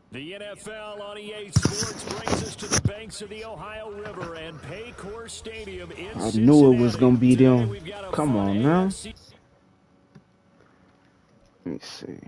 The NFL on EA Sports brings us to the banks of the Ohio River and Paycor Stadium in I Cincinnati. knew it was gonna be Today them. we've got a Come fun on now. AFC. Let me see.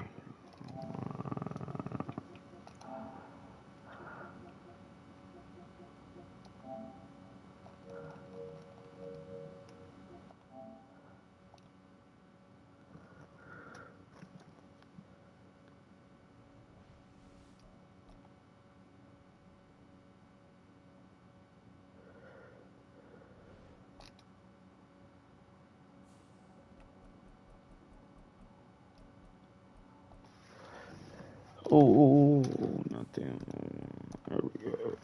Oh, not them. There we go.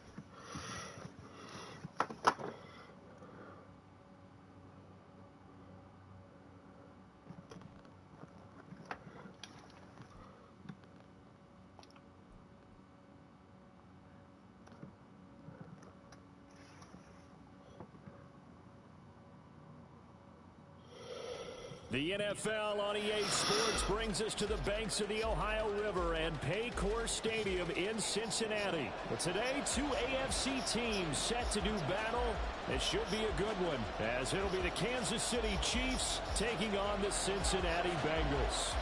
The NFL on EA Sports brings us to the banks of the Ohio River and Paycor Stadium in Cincinnati. But today, two AFC teams set to do battle. It should be a good one, as it'll be the Kansas City Chiefs taking on the Cincinnati Bengals.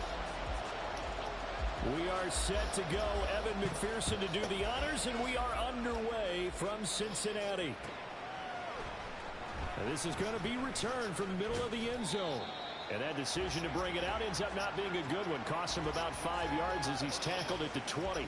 We are set to go. Evan McPherson to do the honors, and we are underway from Cincinnati. And this is going to be returned from the middle of the end zone. And that decision to bring it out ends up not being a good one. Costs him about 5 yards as he's tackled at the 20.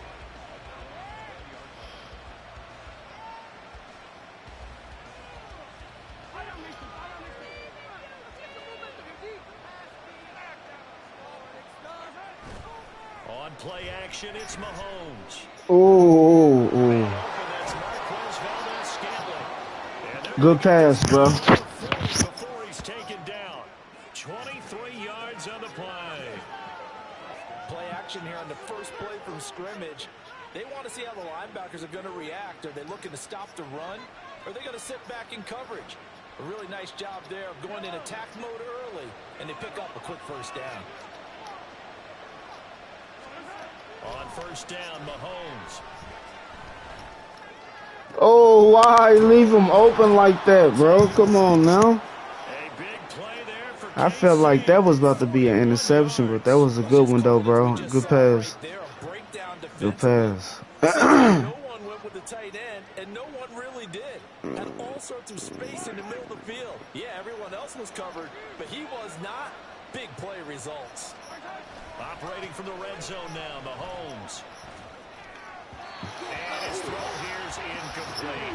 On play action, it's Mahomes. Oh. Good pass, bro. Before he's taken down. 23 yards on the play. Play action here on the first play from scrimmage. They want to see how the linebackers are going to react. Are they looking to stop the run? Or are they going to sit back in coverage? A really nice job there of going in attack mode early, and they pick up a quick first down. On first down, Mahomes. Oh, why leave him open like that, bro? Come on now. A big play there for I felt like that was about to be an interception, but that was a good one, though, bro. Good pass. Good pass. No one went with the tight end, and no one really did. Had all sorts of space in the middle of the field. Yeah, everyone else was covered, but he was not. Big play results. Operating from the red zone now, Mahomes. And his throw here's incomplete.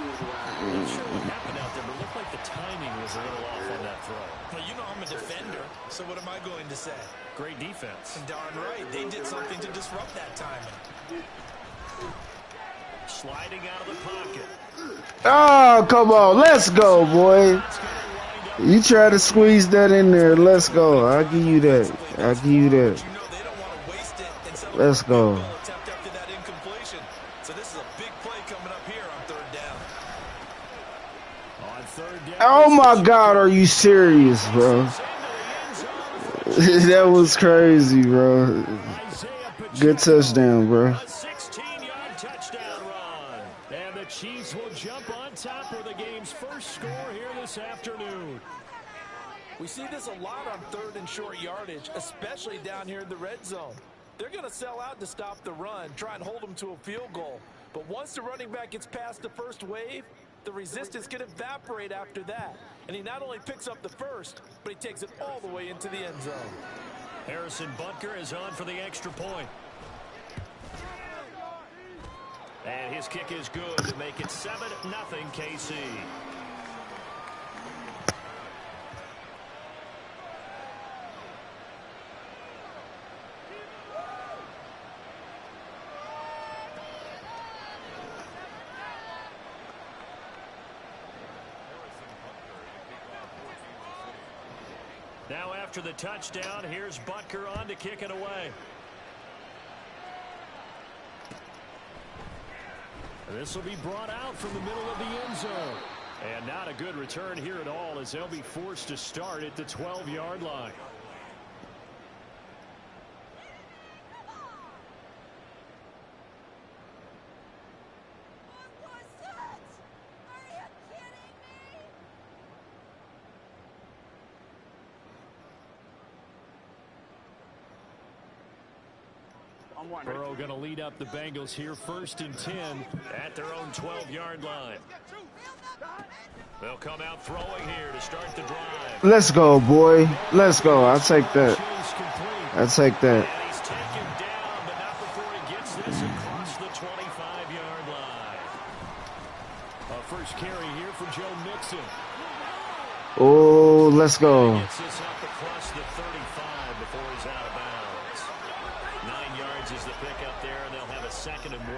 Not sure what happened out there, but it looked like the timing was a little off on that throw. Well, you know I'm a defender, so what am I going to say? Great defense. Darn right. They did something to disrupt that timing. Sliding out of the pocket. Oh, come on. Let's go, boy. You try to squeeze that in there. Let's go. I'll give you that. I'll give you that. Let's go. So this is a big play coming up here on third down. On third down. Oh, my God. Are you serious, bro? That was crazy, bro. Good touchdown, bro. A 16-yard touchdown run. And the Chiefs will jump on top for the game's first score here this afternoon. We see this a lot on third and short yardage, especially down here in the red zone. They're going to sell out to stop the run, try and hold them to a field goal. But once the running back gets past the first wave, the resistance can evaporate after that. And he not only picks up the first, but he takes it all the way into the end zone. Harrison Butker is on for the extra point. And his kick is good to make it 7-0 KC. Now after the touchdown, here's Butker on to kick it away. This will be brought out from the middle of the end zone. And not a good return here at all, as they'll be forced to start at the 12-yard line. Burrow going to lead up the Bengals here, 1st and 10 at their own 12-yard line. They'll come out throwing here to start the drive. Let's go, boy. Let's go. I'll take that. I'll take that. And he's taken down, but not before he gets this across the 25-yard line. First carry here for Joe Mixon. Oh, let's go. Gets this up across the 35 before he's out of bounds. 9 yards is the pickup there, and they'll have a 2nd and 1.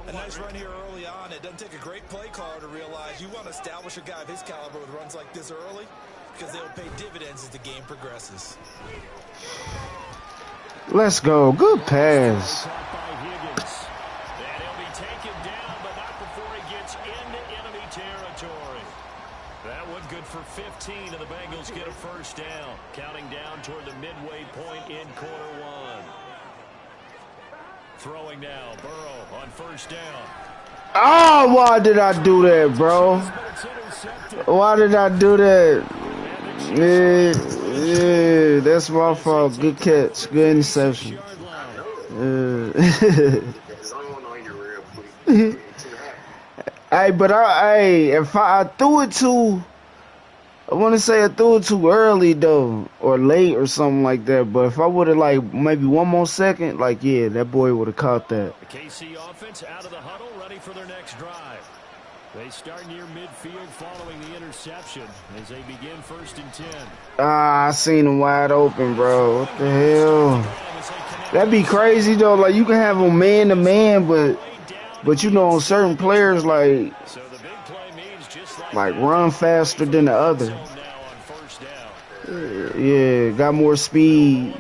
A nice run here early on. It doesn't take a great play caller to realize you want to establish a guy of his caliber with runs like this early because they'll pay dividends as the game progresses. Let's go. Good pass. And he'll be taken down, but not before he gets into enemy territory. That one good for 15, and the Bengals get a 1st down. Counting down toward the midway point in quarter 1. Throwing now, Burrow on 1st down. Oh, why did I do that, bro? Why did I do that? Yeah, that's my fault. Good catch. Good interception. Hey, but if I threw it too, I want to say I threw it too early though, or late or something like that. But if I would have like maybe one more second, like yeah, that boy would have caught that. The KC offense out of the huddle, ready for their next drive. They start near midfield following the interception as they begin 1st and 10. Ah, I seen him wide open, bro. What the hell? That'd be crazy though. Like you can have them man to man, but you know, on certain players like run faster than the other. Yeah, got more speed.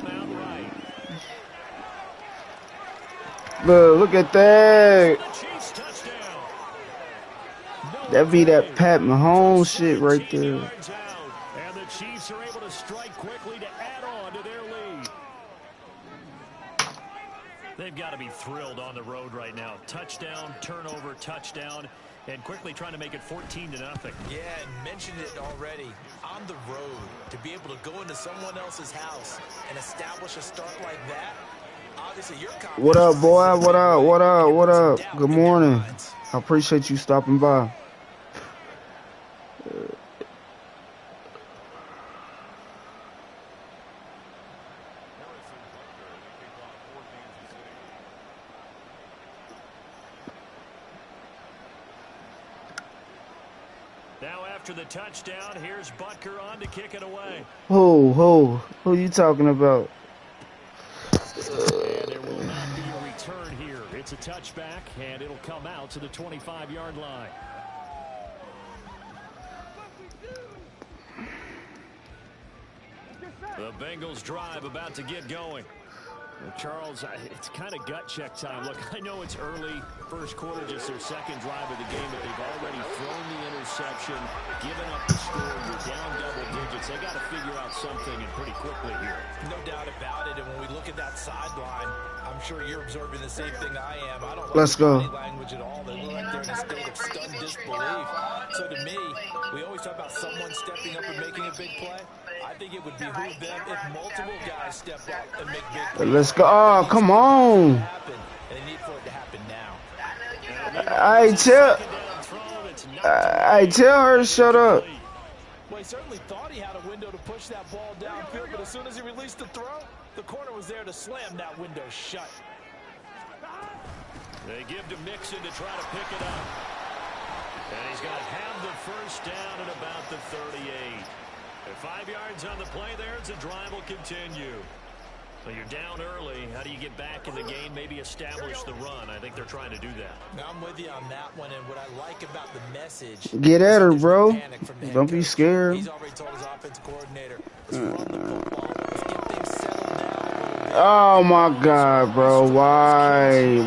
Look at that. That be that Pat Mahomes shit right there. And the Chiefs are able to strike quickly to add on to their lead. They've got to be thrilled on the road right now. Touchdown, turnover, touchdown, and quickly trying to make it 14-0. Yeah, and mentioned it already. On the road, to be able to go into someone else's house and establish a start like that, obviously your confidence. What up, boy? What up? What up? What up? Good morning. I appreciate you stopping by. Now after the touchdown, here's Butker on to kick it away. Who you talking about? And there will not be a return here. It's a touchback, and it'll come out to the 25-yard line. The Bengals drive about to get going. Charles, it's kind of gut check time. Look, I know it's early, 1st quarter, just their 2nd drive of the game, but they've already thrown the interception, given up the score. You're down double digits. They got to figure out something, and pretty quickly here. No doubt about it. And when we look at that sideline, I'm sure you're observing the same thing I am. I don't Let's go. Body language at all. They look like they're in a state of stunned disbelief. So to me, we always talk about someone stepping up and making a big play. I think it would behoove them if multiple guys step up and make big plays. Let's go. Oh, come on. And they need for it to happen now. I tell her to shut up. Well, he certainly thought he had a window to push that ball downfield, but as soon as he released the throw, the corner was there to slam that window shut. They give to Mixon to try to pick it up. And he's going to have the 1st down at about the 38. 5 yards on the play there as the drive will continue. So you're down early. How do you get back in the game, maybe establish the run? I think they're trying to do that. Now I'm with you on that one, and what I like about the message. Get at her, bro. Don't be scared. He's already told his offensive coordinator, let's run the football. Let's get things settled down. Oh my God, bro. Why?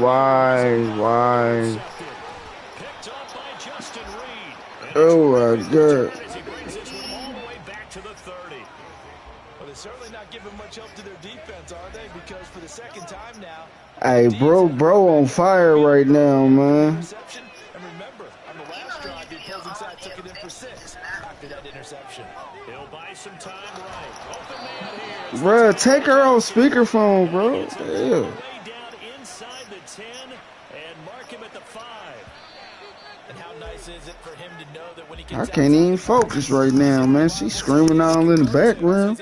Picked up by Justin Reed. Oh my God. Certainly not giving much help to their defense, are they? Because for the 2nd time now, hey, bro on fire right now, man. And remember, on the last drive, the opposing side took it in for 6 after that interception. He'll buy some time right. Open man here. Bro, take her on speakerphone, bro. Yeah. 10 and mark him at the 5. And how nice is it for him to know that when he gets I can't even focus right now, man. She's screaming all in the background.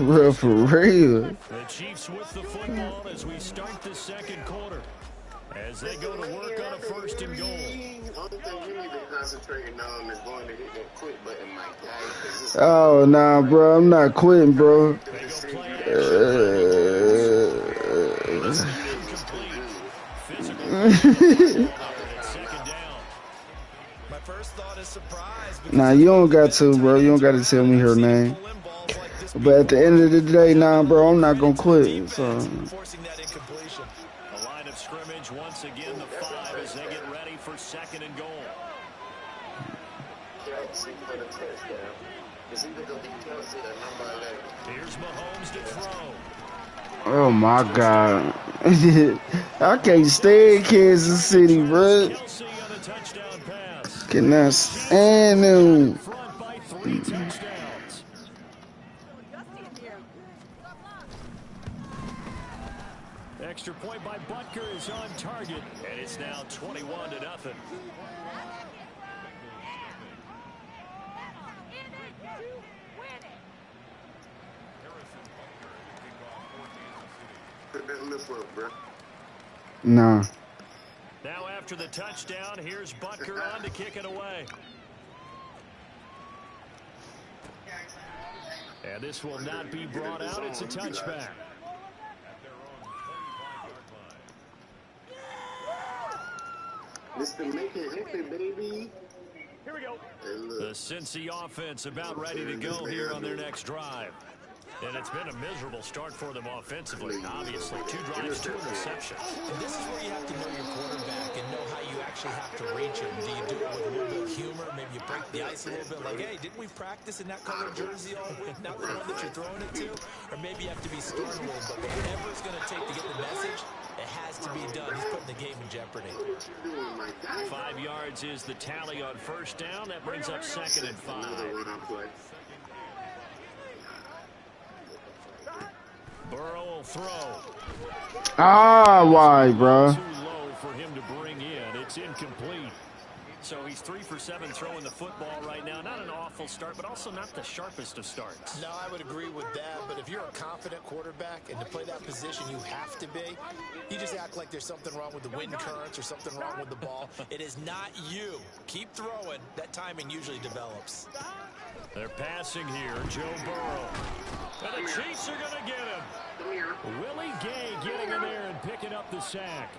Bro, for real. The Chiefs with the football as we start the second quarter. As they go to work on a 1st and goal. Only thing you need to concentrate on is going to hit that quit button, my guy. Oh, nah, bro. I'm not quitting, bro. Nah, you don't got to, bro. You don't got to tell me her name. But at the end of the day, nah, bro, I'm not going to quit. So. The line of scrimmage, once again, the 5 as they get ready for 2nd and goal. Here's Mahomes to throw. Oh, my God. I can't stand Kansas City, bro. Cannot stand them. Front by 3 touchdowns. Extra point by Butker is on target, and it's now 21-0. Nah. Now after the touchdown, here's Butker on to kick it away. And this will not be brought out. It's a touchback. Mr. Make It Happen, baby. Here we go. The Cincy offense about ready to go here on their next drive. And it's been a miserable start for them offensively, obviously. 2 drives, 2 interceptions. And this is where you have to know your quarterback and know how you actually have to reach him. Do you do it with a little bit of humor? Maybe you break the ice a little bit like, hey, didn't we practice in that colored jersey all week? Not the one that you're throwing it to? Or maybe you have to be stern with him. But whatever it's going to take to get the message, it has to be done. He's putting the game in jeopardy. 5 yards is the tally on 1st down. That brings up 2nd and 5. Burrow will throw. Ah, why, bro? Too low for him to bring in. It's incomplete. So he's 3 for 7 throwing the football right now. Not an awful start, but also not the sharpest of starts. No, I would agree with that. But if you're a confident quarterback and to play that position you have to be, you just act like there's something wrong with the wind currents or something wrong with the ball. It is not you. Keep throwing. That timing usually develops. They're passing here. Joe Burrow. And the Chiefs are going to get him. Willie Gay getting in there and picking up the sack.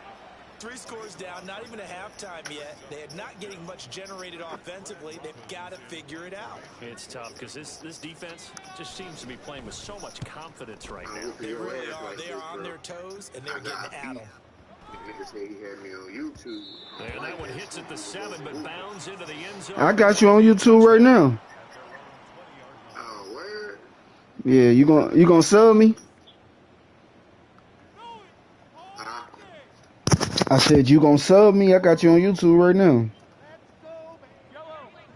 3 scores down, not even a halftime yet. They are not getting much generated offensively. They've got to figure it out. It's tough because this defense just seems to be playing with so much confidence right now. They really are. They are on their toes, and they're getting at them. Niggas say he had me on YouTube. And that one hits at the 7, but bounds into the end zone. I got you on YouTube right now. Oh, where? Yeah, you gonna sub me? I said you gonna sub me. I got you on YouTube right now.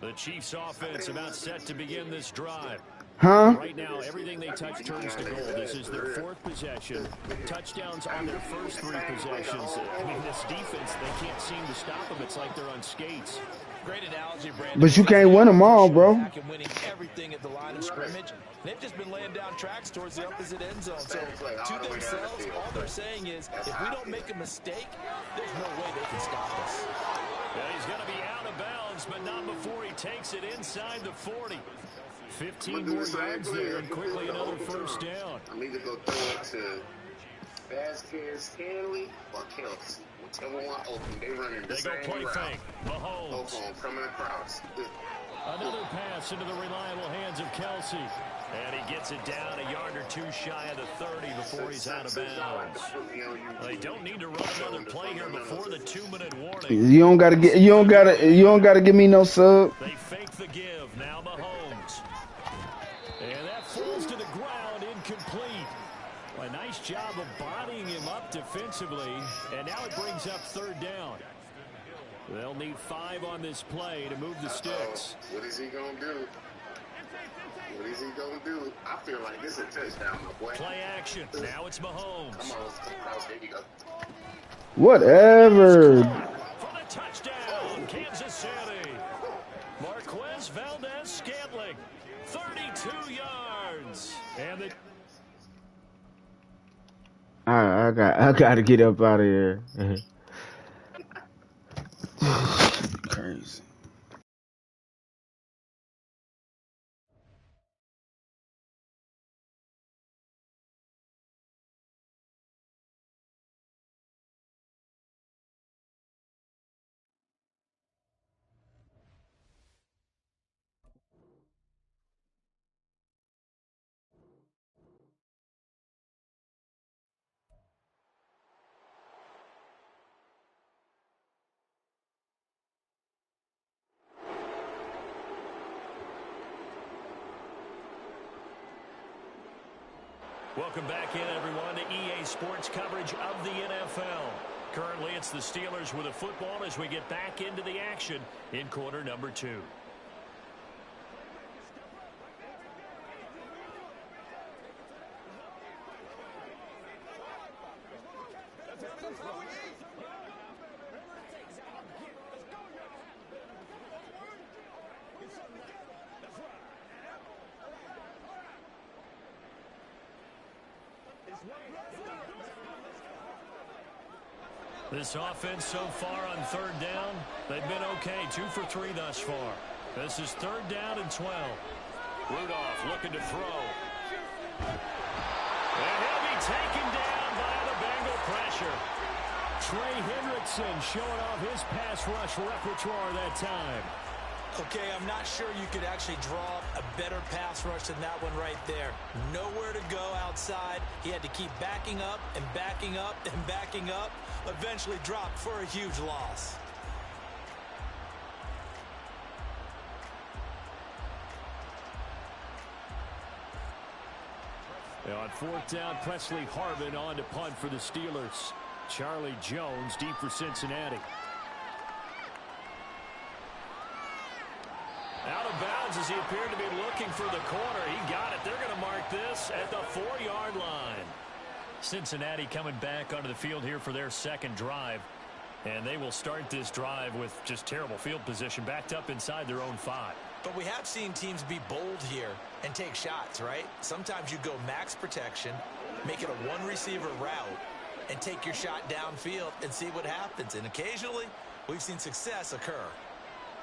The Chiefs offense about set to begin this drive. Huh? Right now, everything they touch turns to goal. This is their 4th possession. Touchdowns on their first 3 possessions. I mean, this defense, they can't seem to stop them. It's like they're on skates. Great analogy, Brandon. But you can't win them all, bro. Winning everything at the line of scrimmage. They've just been laying down tracks towards the opposite end zone. So to themselves, all they're saying is, if we don't make a mistake, there's no way they can stop us. Yeah, he's going to be out of bounds, but not before he takes it inside the 40. 15 more yards there, and quickly another 1st down. I'm either going to throw it to Vasquez, Stanley, or Kelsey. Whichever one open, they running the same route. They go play fake. Mahomes. Coming across. Another pass into the reliable hands of Kelsey. And he gets it down a yard or 2 shy of the 30 before he's out of bounds. They don't need to run another play here before the 2-minute warning. You don't gotta give me no sub. They fake the give. Now Mahomes. And that falls to the ground, incomplete. A nice job of bodying him up defensively. And now it brings up 3rd down. They'll need 5 on this play to move the sticks. What is he going to do? What is he going to do? I feel like this is a touchdown, my boy. Play action. Now it's Mahomes. Come on, cross. There you go. Whatever. For the touchdown, Kansas City. Marquez Valdez-Scantling, 32 yards. And the... I gotta get up out of here. Crazy. Welcome back in, everyone, to EA Sports coverage of the NFL. Currently, it's the Steelers with a football as we get back into the action in quarter number 2. This offense so far on third down, they've been okay. 2 for 3 thus far. This is third down and 12. Rudolph looking to throw. And he'll be taken down by the Bengal pressure. Trey Hendrickson showing off his pass rush repertoire that time. Okay, I'm not sure you could actually draw a better pass rush than that one right there. Nowhere to go outside. He had to keep backing up and backing up and backing up. Eventually dropped for a huge loss. Now on fourth down, Presley Harvin on to punt for the Steelers. Charlie Jones deep for Cincinnati. Out of bounds as he appeared to be looking for the corner. He got it. They're going to mark this at the 4-yard line. Cincinnati coming back onto the field here for their second drive. And they will start this drive with just terrible field position, backed up inside their own 5. But we have seen teams be bold here and take shots, right? Sometimes you go max protection, make it a one-receiver route, and take your shot downfield and see what happens. And occasionally, we've seen success occur.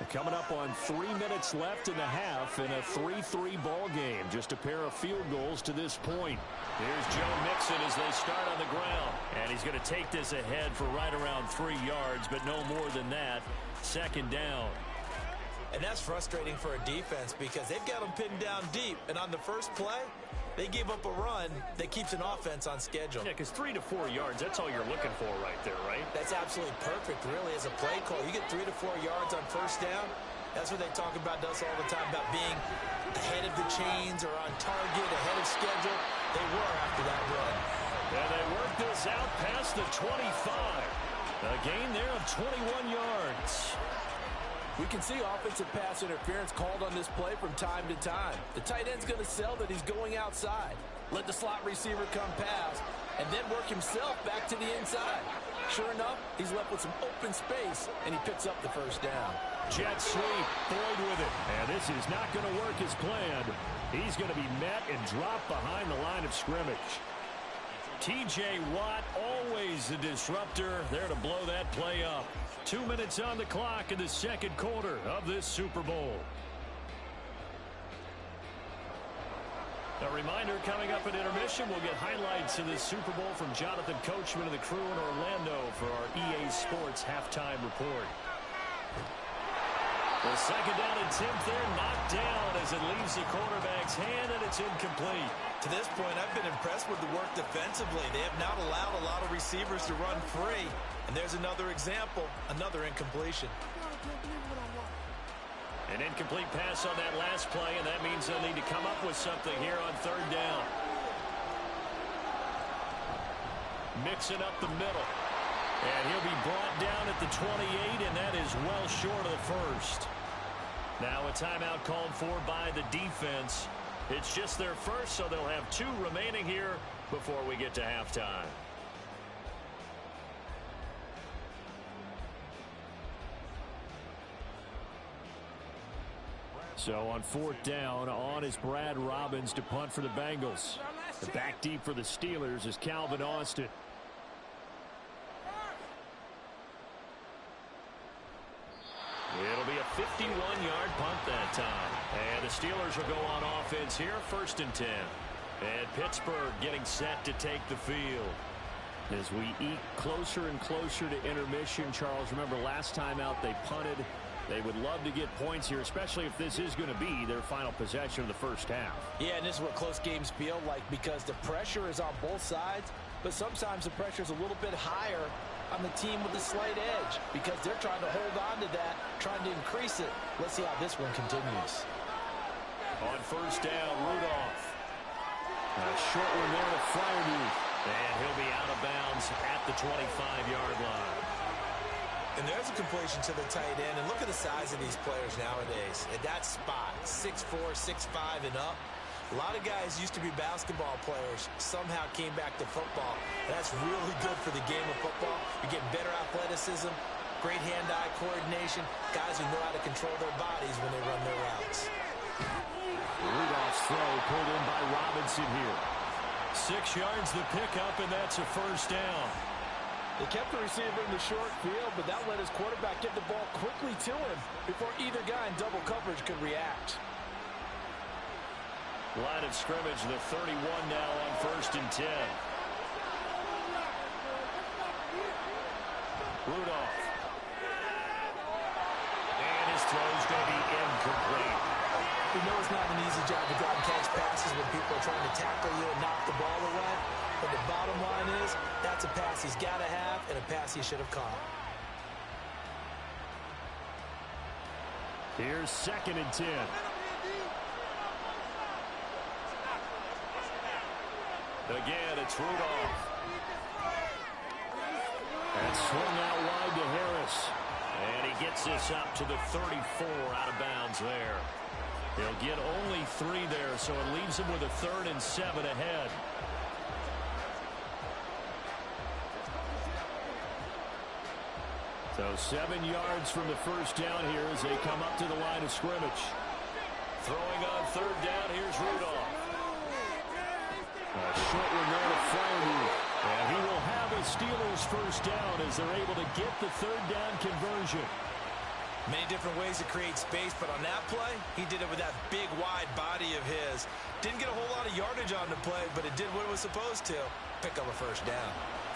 Coming up on 3 minutes left in the half in a 3-3 ball game. Just a pair of field goals to this point. Here's Joe Mixon as they start on the ground. And he's going to take this ahead for right around 3 yards, but no more than that. Second down. And that's frustrating for a defense because they've got them pinned down deep. And on the first play, they gave up a run that keeps an offense on schedule. Yeah, because 3 to 4 yards, that's all you're looking for right there, right? That's absolutely perfect, really, as a play call. You get 3 to 4 yards on first down. That's what they talk about us all the time, about being ahead of the chains or on target, ahead of schedule. They were after that run. And they work this out past the 25. A gain there of 21 yards. We can see offensive pass interference called on this play from time to time. The tight end's going to sell that he's going outside. Let the slot receiver come past, and then work himself back to the inside. Sure enough, he's left with some open space, and he picks up the first down. Jet sweep, Boyd with it. And this is not going to work as planned. He's going to be met and dropped behind the line of scrimmage. T.J. Watt, always the disruptor, there to blow that play up. 2 minutes on the clock in the second quarter of this Super Bowl. A reminder, coming up at intermission, we'll get highlights of this Super Bowl from Jonathan Coachman and the crew in Orlando for our EA Sports halftime report. The second down and 10th there, knocked down as it leaves the quarterback's hand, and it's incomplete. To this point, I've been impressed with the work defensively. They have not allowed a lot of receivers to run free. And there's another example, another incompletion. An incomplete pass on that last play, and that means they'll need to come up with something here on third down. Mixing up the middle. And he'll be brought down at the 28, and that is well short of the first. Now a timeout called for by the defense. It's just their first, so they'll have 2 remaining here before we get to halftime. So on 4th down, on is Brad Robbins to punt for the Bengals. The back deep for the Steelers is Calvin Austin. It'll be a 51-yard punt that time. And the Steelers will go on offense here, 1st and 10. And Pittsburgh getting set to take the field. As we eat closer and closer to intermission, Charles, remember last time out they punted. They would love to get points here, especially if this is going to be their final possession of the first half. Yeah, and this is what close games feel like because the pressure is on both sides, but sometimes the pressure is a little bit higher on the team with the slight edge because they're trying to hold on to that, trying to increase it. Let's see how this one continues. On 1st down, Rudolph. A short one there to Freiermuth. And he'll be out of bounds at the 25-yard line. And there's a completion to the tight end. And look at the size of these players nowadays. At that spot, 6'4", 6'5", and up. A lot of guys used to be basketball players, somehow came back to football. That's really good for the game of football. You're getting better athleticism, great hand-eye coordination, guys who know how to control their bodies when they run their routes. Rudolph's throw pulled in by Robinson here. 6 yards the pickup, and that's a 1st down. They kept the receiver in the short field, but that let his quarterback get the ball quickly to him before either guy in double coverage could react. Line of scrimmage, the 31 now on 1st and 10. Rudolph. And his throw's going to be incomplete. You know it's not an easy job to drop and catch passes when people are trying to tackle you and knock the ball away. But the bottom line is, that's a pass he's got to have and a pass he should have caught. Here's 2nd and 10. Again, it's Rudolph. And swung out wide to Harris. And he gets this up to the 34 out of bounds there. He'll get only 3 there, so it leaves him with a 3rd and 7 ahead. So 7 yards from the 1st down here as they come up to the line of scrimmage. Throwing on 3rd down, here's Rudolph. A short one there to Freiermuth. And he will have a Steelers 1st down as they're able to get the 3rd down conversion. Many different ways to create space, but on that play, he did it with that big, wide body of his. Didn't get a whole lot of yardage on the play, but it did what it was supposed to. Pick up a 1st down.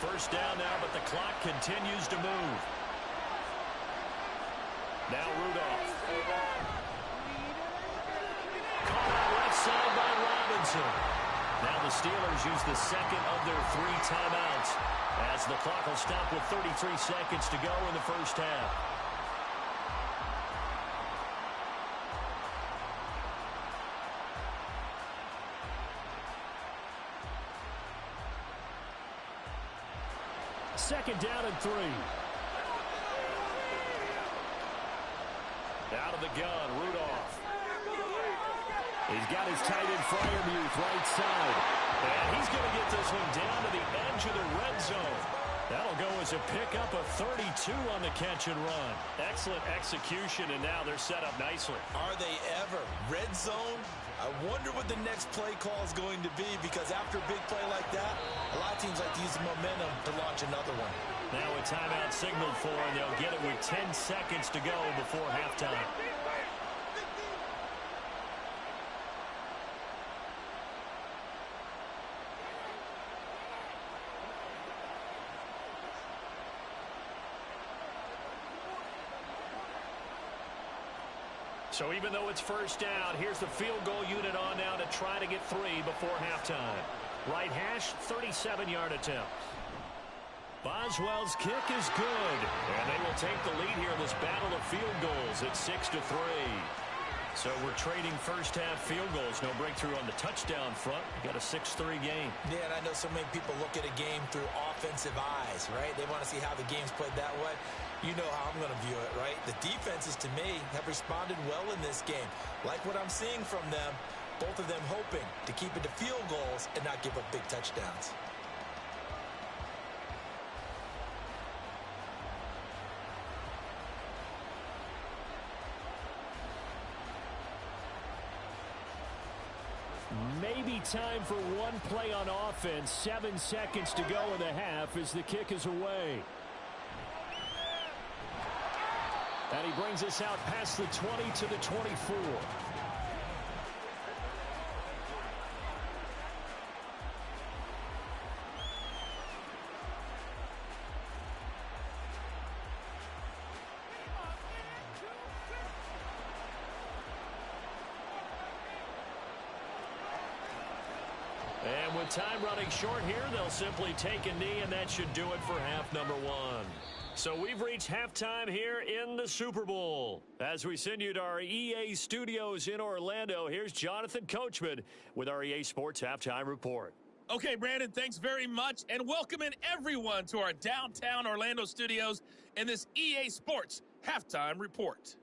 1st down now, but the clock continues to move. Now Rudolph. Caught out left side by Robinson. Now the Steelers use the 2nd of their 3 timeouts as the clock will stop with 33 seconds to go in the 1st half. Second down and 3. Out of the gun, Rudolph. He's got his tight end Freiermuth right side. And he's going to get this one down to the edge of the red zone. That'll go as a pickup of 32 on the catch and run. Excellent execution, and now they're set up nicely. Are they ever? Red zone? I wonder what the next play call is going to be, because after a big play like that, a lot of teams like to use the momentum to launch another one. Now a timeout signaled for, and they'll get it with 10 seconds to go before halftime. So even though it's 1st down, here's the field goal unit on now to try to get 3 before halftime. Right hash, 37-yard attempt. Boswell's kick is good, and they will take the lead here in this battle of field goals at 6-3. So we're trading first half field goals. No breakthrough on the touchdown front. Got a 6-3 game. Yeah, and I know so many people look at a game through offensive eyes, right? They want to see how the game's played that way. You know how I'm going to view it, right? The defenses, to me, have responded well in this game. Like what I'm seeing from them. Both of them hoping to keep it to field goals and not give up big touchdowns. Maybe time for one play on offense. 7 seconds to go in the half as the kick is away. And he brings us out past the 20 to the 24. And with time running short here, they'll simply take a knee, and that should do it for half number one. So we've reached halftime here in the Super Bowl. As we send you to our EA studios in Orlando, here's Jonathan Coachman with our EA Sports Halftime Report. Okay, Brandon, thanks very much, and welcome in everyone to our downtown Orlando studios in this EA Sports Halftime Report.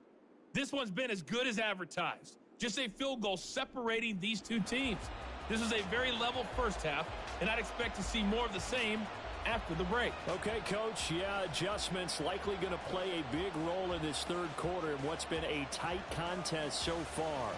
This one's been as good as advertised. Just a field goal separating these two teams. This is a very level first half, and I'd expect to see more of the same after the break. Okay, Coach. Yeah, adjustments likely going to play a big role in this third quarter in what's been a tight contest so far.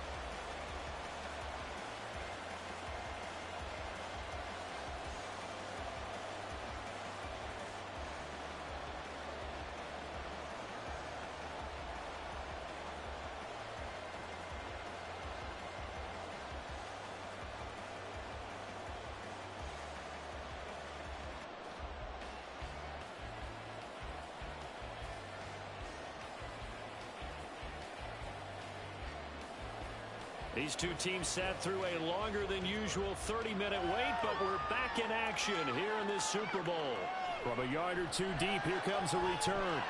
These two teams sat through a longer than usual 30-minute wait, but we're back in action here in this Super Bowl. From a yard or two deep, here comes a return.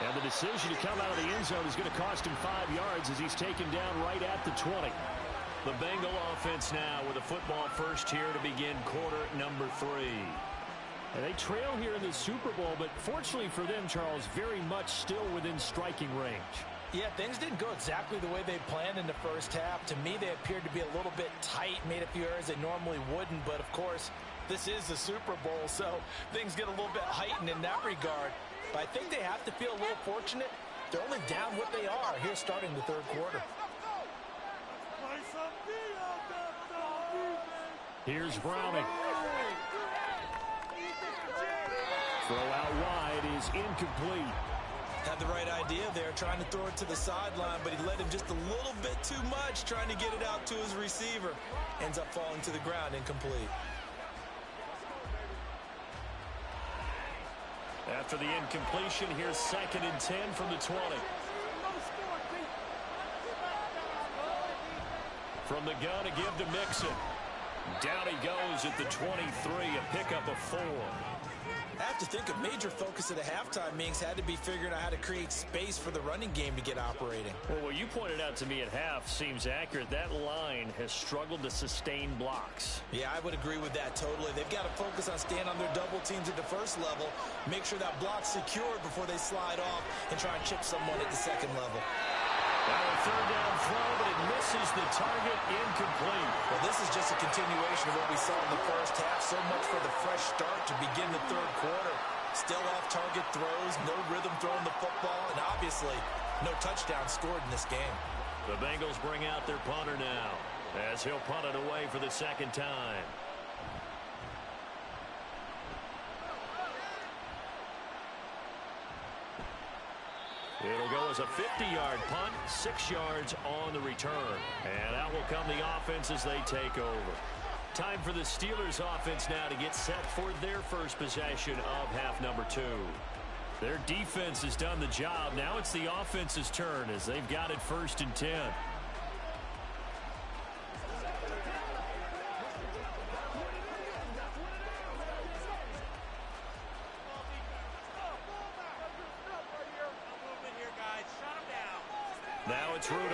And the decision to come out of the end zone is going to cost him 5 yards as he's taken down right at the 20. The Bengal offense now with a football first here to begin quarter number 3. And they trail here in the Super Bowl, but fortunately for them, Charles, very much still within striking range. Yeah, things didn't go exactly the way they planned in the first half. To me, they appeared to be a little bit tight, made a few errors they normally wouldn't. But, of course, this is the Super Bowl, so things get a little bit heightened in that regard. But I think they have to feel a little fortunate. They're only down what they are here starting the third quarter. Here's Browning. Throw out wide is incomplete. Had the right idea there, trying to throw it to the sideline, but he let him just a little bit too much, trying to get it out to his receiver. Ends up falling to the ground, incomplete. After the incompletion, here's 2nd and 10 from the 20. From the gun, a give to Mixon. Down he goes at the 23, a pickup of 4. I have to think a major focus of the halftime meetings had to be figuring out how to create space for the running game to get operating. Well, what you pointed out to me at half seems accurate. That line has struggled to sustain blocks. Yeah, I would agree with that totally. They've got to focus on staying on their double teams at the first level, make sure that block's secured before they slide off and try and chip someone at the second level. Now a third down throw, but it misses the target, incomplete. Well, this is just a continuation of what we saw in the first half. So much for the fresh start to begin the third quarter. Still off-target throws, no rhythm throwing the football, and obviously no touchdown scored in this game. The Bengals bring out their punter now as he'll punt it away for the second time. It'll go as a 50-yard punt, 6 yards on the return. And out will come the offense as they take over. Time for the Steelers offense now to get set for their first possession of half number 2. Their defense has done the job. Now it's the offense's turn as they've got it 1st and 10. Now it's Rudolph.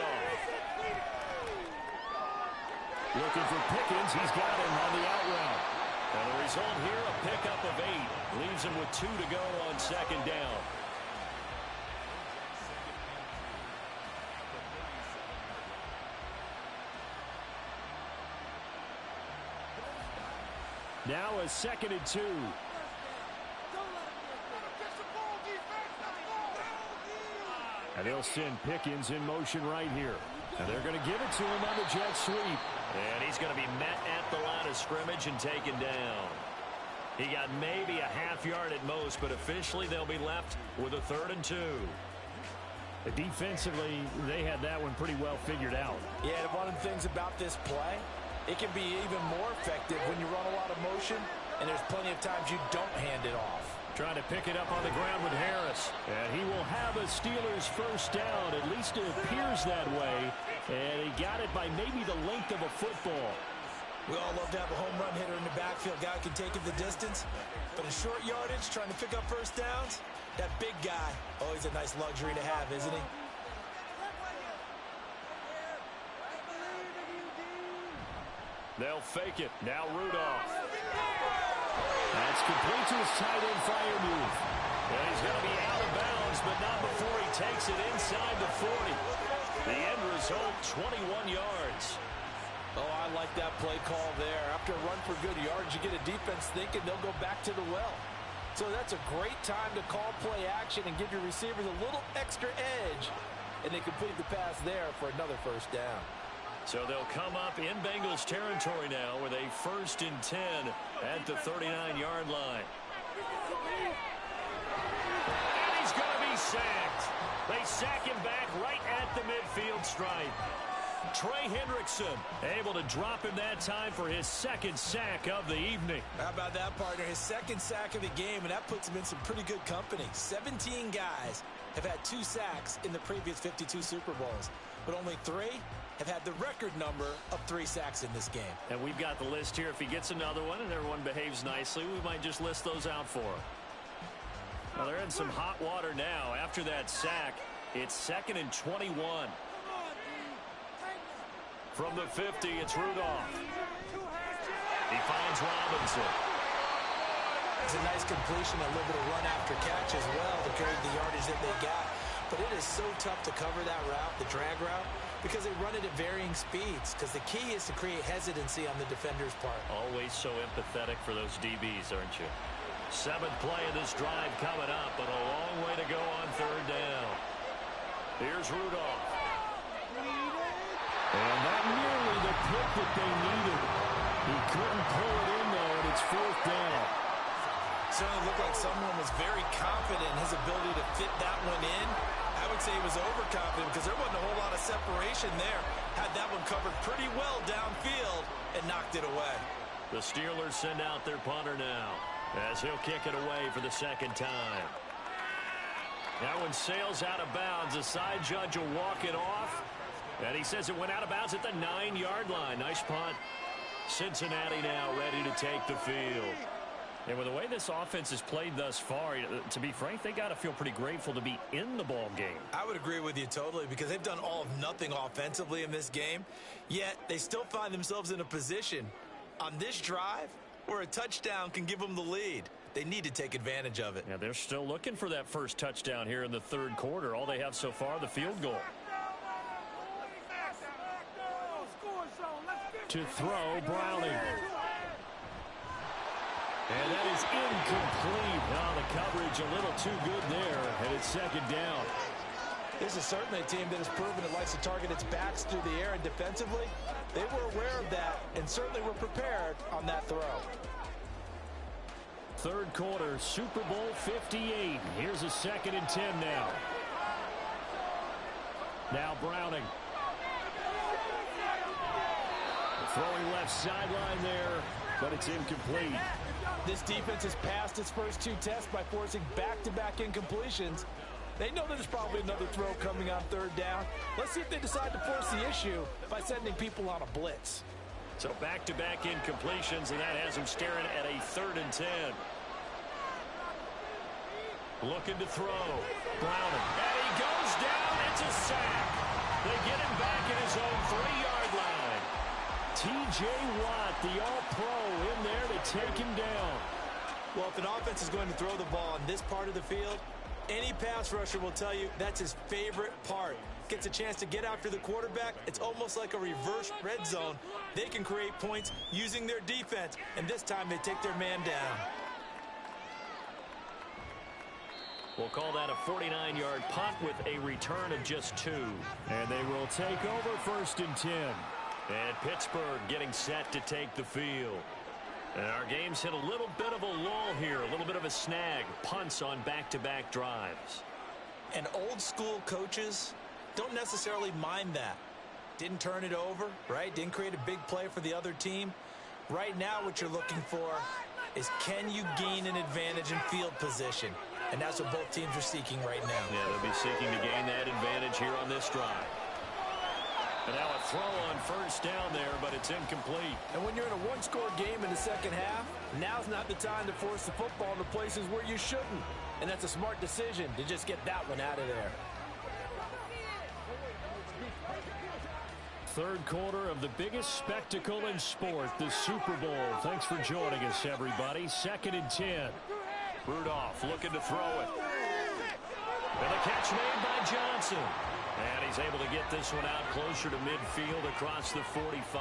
Looking for Pickens. He's got him on the out route. And the result here, a pickup of 8. Leaves him with 2 to go on 2nd down. Now a 2nd and 2. And they'll send Pickens in motion right here. And they're going to give it to him on the jet sweep. And he's going to be met at the line of scrimmage and taken down. He got maybe a half yard at most, but officially they'll be left with a 3rd and 2. Defensively, they had that one pretty well figured out. Yeah, and one of the things about this play, it can be even more effective when you run a lot of motion, and there's plenty of times you don't hand it off. Trying to pick it up on the ground with Harris. And he will have a Steelers first down. At least it appears that way. And he got it by maybe the length of a football. We all love to have a home run hitter in the backfield. Guy who can take it the distance. But in short yardage, trying to pick up first downs, that big guy, always a nice luxury to have, isn't he? They'll fake it. Now Rudolph. That's complete to his tight end fire move. And he's going to be out of bounds, but not before he takes it inside the 40. The end result, 21 yards. Oh, I like that play call there. After a run for good yards, you get a defense thinking they'll go back to the well. So that's a great time to call play action and give your receivers a little extra edge. And they complete the pass there for another first down. So they'll come up in Bengals territory now with a 1st and 10 at the 39-yard line. And he's going to be sacked. They sack him back right at the midfield stripe. Trey Hendrickson able to drop him that time for his 2nd sack of the evening. How about that, partner? His 2nd sack of the game, and that puts him in some pretty good company. 17 guys have had 2 sacks in the previous 52 Super Bowls, but only 3 have had the record number of 3 sacks in this game. And we've got the list here. If he gets another one and everyone behaves nicely, we might just list those out for him. Well, they're in some hot water now. After that sack, it's 2nd and 21. From the 50, it's Rudolph. He finds Robinson. It's a nice completion, a little bit of run after catch as well to carry the yardage that they got. But it is so tough to cover that route, the drag route, because they run it at varying speeds. Because the key is to create hesitancy on the defender's part. Always so empathetic for those DBs, aren't you? 7th play of this drive coming up, but a long way to go on 3rd down. Here's Rudolph. And that nearly the pick that they needed. He couldn't pull it in, though, and it's 4th down. Certainly looked like someone was very confident in his ability to fit that one in. I would say he was overconfident because there wasn't a whole lot of separation there. Had that one covered pretty well downfield and knocked it away. The Steelers send out their punter now as he'll kick it away for the 2nd time. That one sails out of bounds. The side judge will walk it off. And he says it went out of bounds at the 9-yard line. Nice punt. Cincinnati now ready to take the field. And with the way this offense has played thus far, to be frank, they got to feel pretty grateful to be in the ball game. I would agree with you totally because they've done all of nothing offensively in this game, yet they still find themselves in a position on this drive where a touchdown can give them the lead. They need to take advantage of it. Yeah, they're still looking for that first touchdown here in the 3rd quarter. All they have so far, the field goal. To throw, Browning. And that is incomplete. Now the coverage a little too good there, and it's 2nd down. This is certainly a team that has proven it likes to target its backs through the air, and defensively, they were aware of that and certainly were prepared on that throw. 3rd quarter, Super Bowl 58. Here's a 2nd and 10 now. Now Browning. Throwing left sideline there, but it's incomplete. This defense has passed its first 2 tests by forcing back-to-back incompletions. They know there's probably another throw coming on 3rd down. Let's see if they decide to force the issue by sending people on a blitz. So back-to-back incompletions, and that has them staring at a 3rd and 10. Looking to throw. Browning. And he goes down. It's a sack. They get him back at his own 3-yard line. T.J. Watt, the all-pro, in there to take him down. Well, if an offense is going to throw the ball on this part of the field, Any pass rusher will tell you that's his favorite part. Gets a chance to get after the quarterback. It's almost like a reverse red zone. They can create points using their defense, and this time they take their man down. We'll call that a 49-yard punt with a return of just 2. And they will take over 1st and 10. And Pittsburgh getting set to take the field. And our game's hit a little bit of a lull here, a little bit of a snag. Punts on back-to-back drives. And old-school coaches don't necessarily mind that. Didn't turn it over, right? Didn't create a big play for the other team. Right now what you're looking for is, can you gain an advantage in field position? And that's what both teams are seeking right now. Yeah, they'll be seeking to gain that advantage here on this drive. And now a throw on 1st down there, but it's incomplete. And when you're in a one-score game in the second half, now's not the time to force the football into places where you shouldn't. And that's a smart decision to just get that one out of there. 3rd quarter of the biggest spectacle in sport, the Super Bowl. Thanks for joining us, everybody. 2nd and 10. Rudolph looking to throw it. And the catch made by Johnson. And he's able to get this one out closer to midfield across the 45.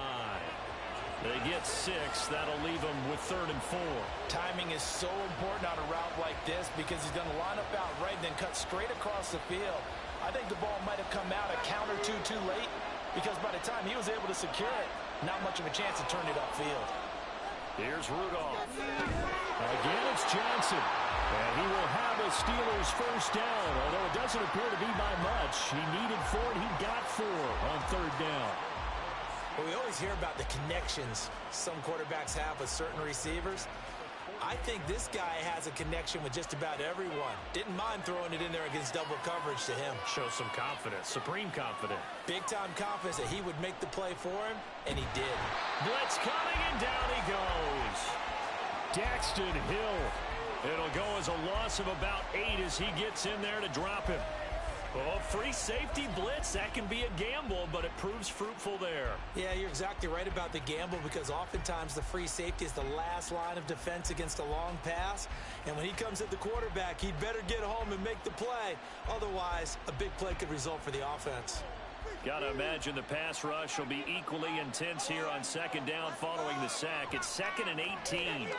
They get 6. That'll leave them with 3rd and 4. Timing is so important on a route like this because he's going to line up out right and then cut straight across the field. I think the ball might have come out a count or two too late because by the time he was able to secure it, not much of a chance to turn it upfield. Here's Rudolph. Again, it's Johnson. And he will have a Steelers 1st down, although it doesn't appear to be by much. He needed 4, and he got 4 on 3rd down. Well, we always hear about the connections some quarterbacks have with certain receivers. I think this guy has a connection with just about everyone. Didn't mind throwing it in there against double coverage to him. Shows some confidence, supreme confidence. Big-time confidence that he would make the play for him, and he did. Blitz coming, and down he goes. Daxton Hill. It'll go as a loss of about 8 as he gets in there to drop him. Oh, free safety blitz. That can be a gamble, but it proves fruitful there. Yeah, you're exactly right about the gamble because oftentimes the free safety is the last line of defense against a long pass. And when he comes at the quarterback, he'd better get home and make the play. Otherwise, a big play could result for the offense. Got to imagine the pass rush will be equally intense here on 2nd down following the sack. It's 2nd and 18.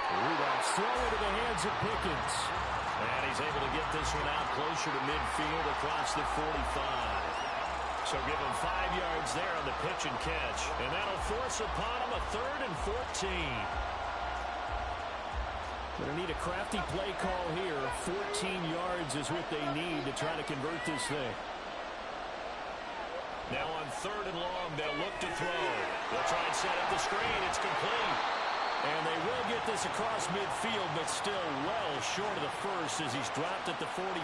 Rudolph throw into the hands of Pickens. And he's able to get this one out closer to midfield across the 45. So give him 5 yards there on the pitch and catch. And that'll force upon him a 3rd and 14. Going to need a crafty play call here. 14 yards is what they need to try to convert this thing. Now on 3rd and long, they'll look to throw. They'll try and set up the screen. It's complete. And they will get this across midfield, but still well short of the first as he's dropped at the 46.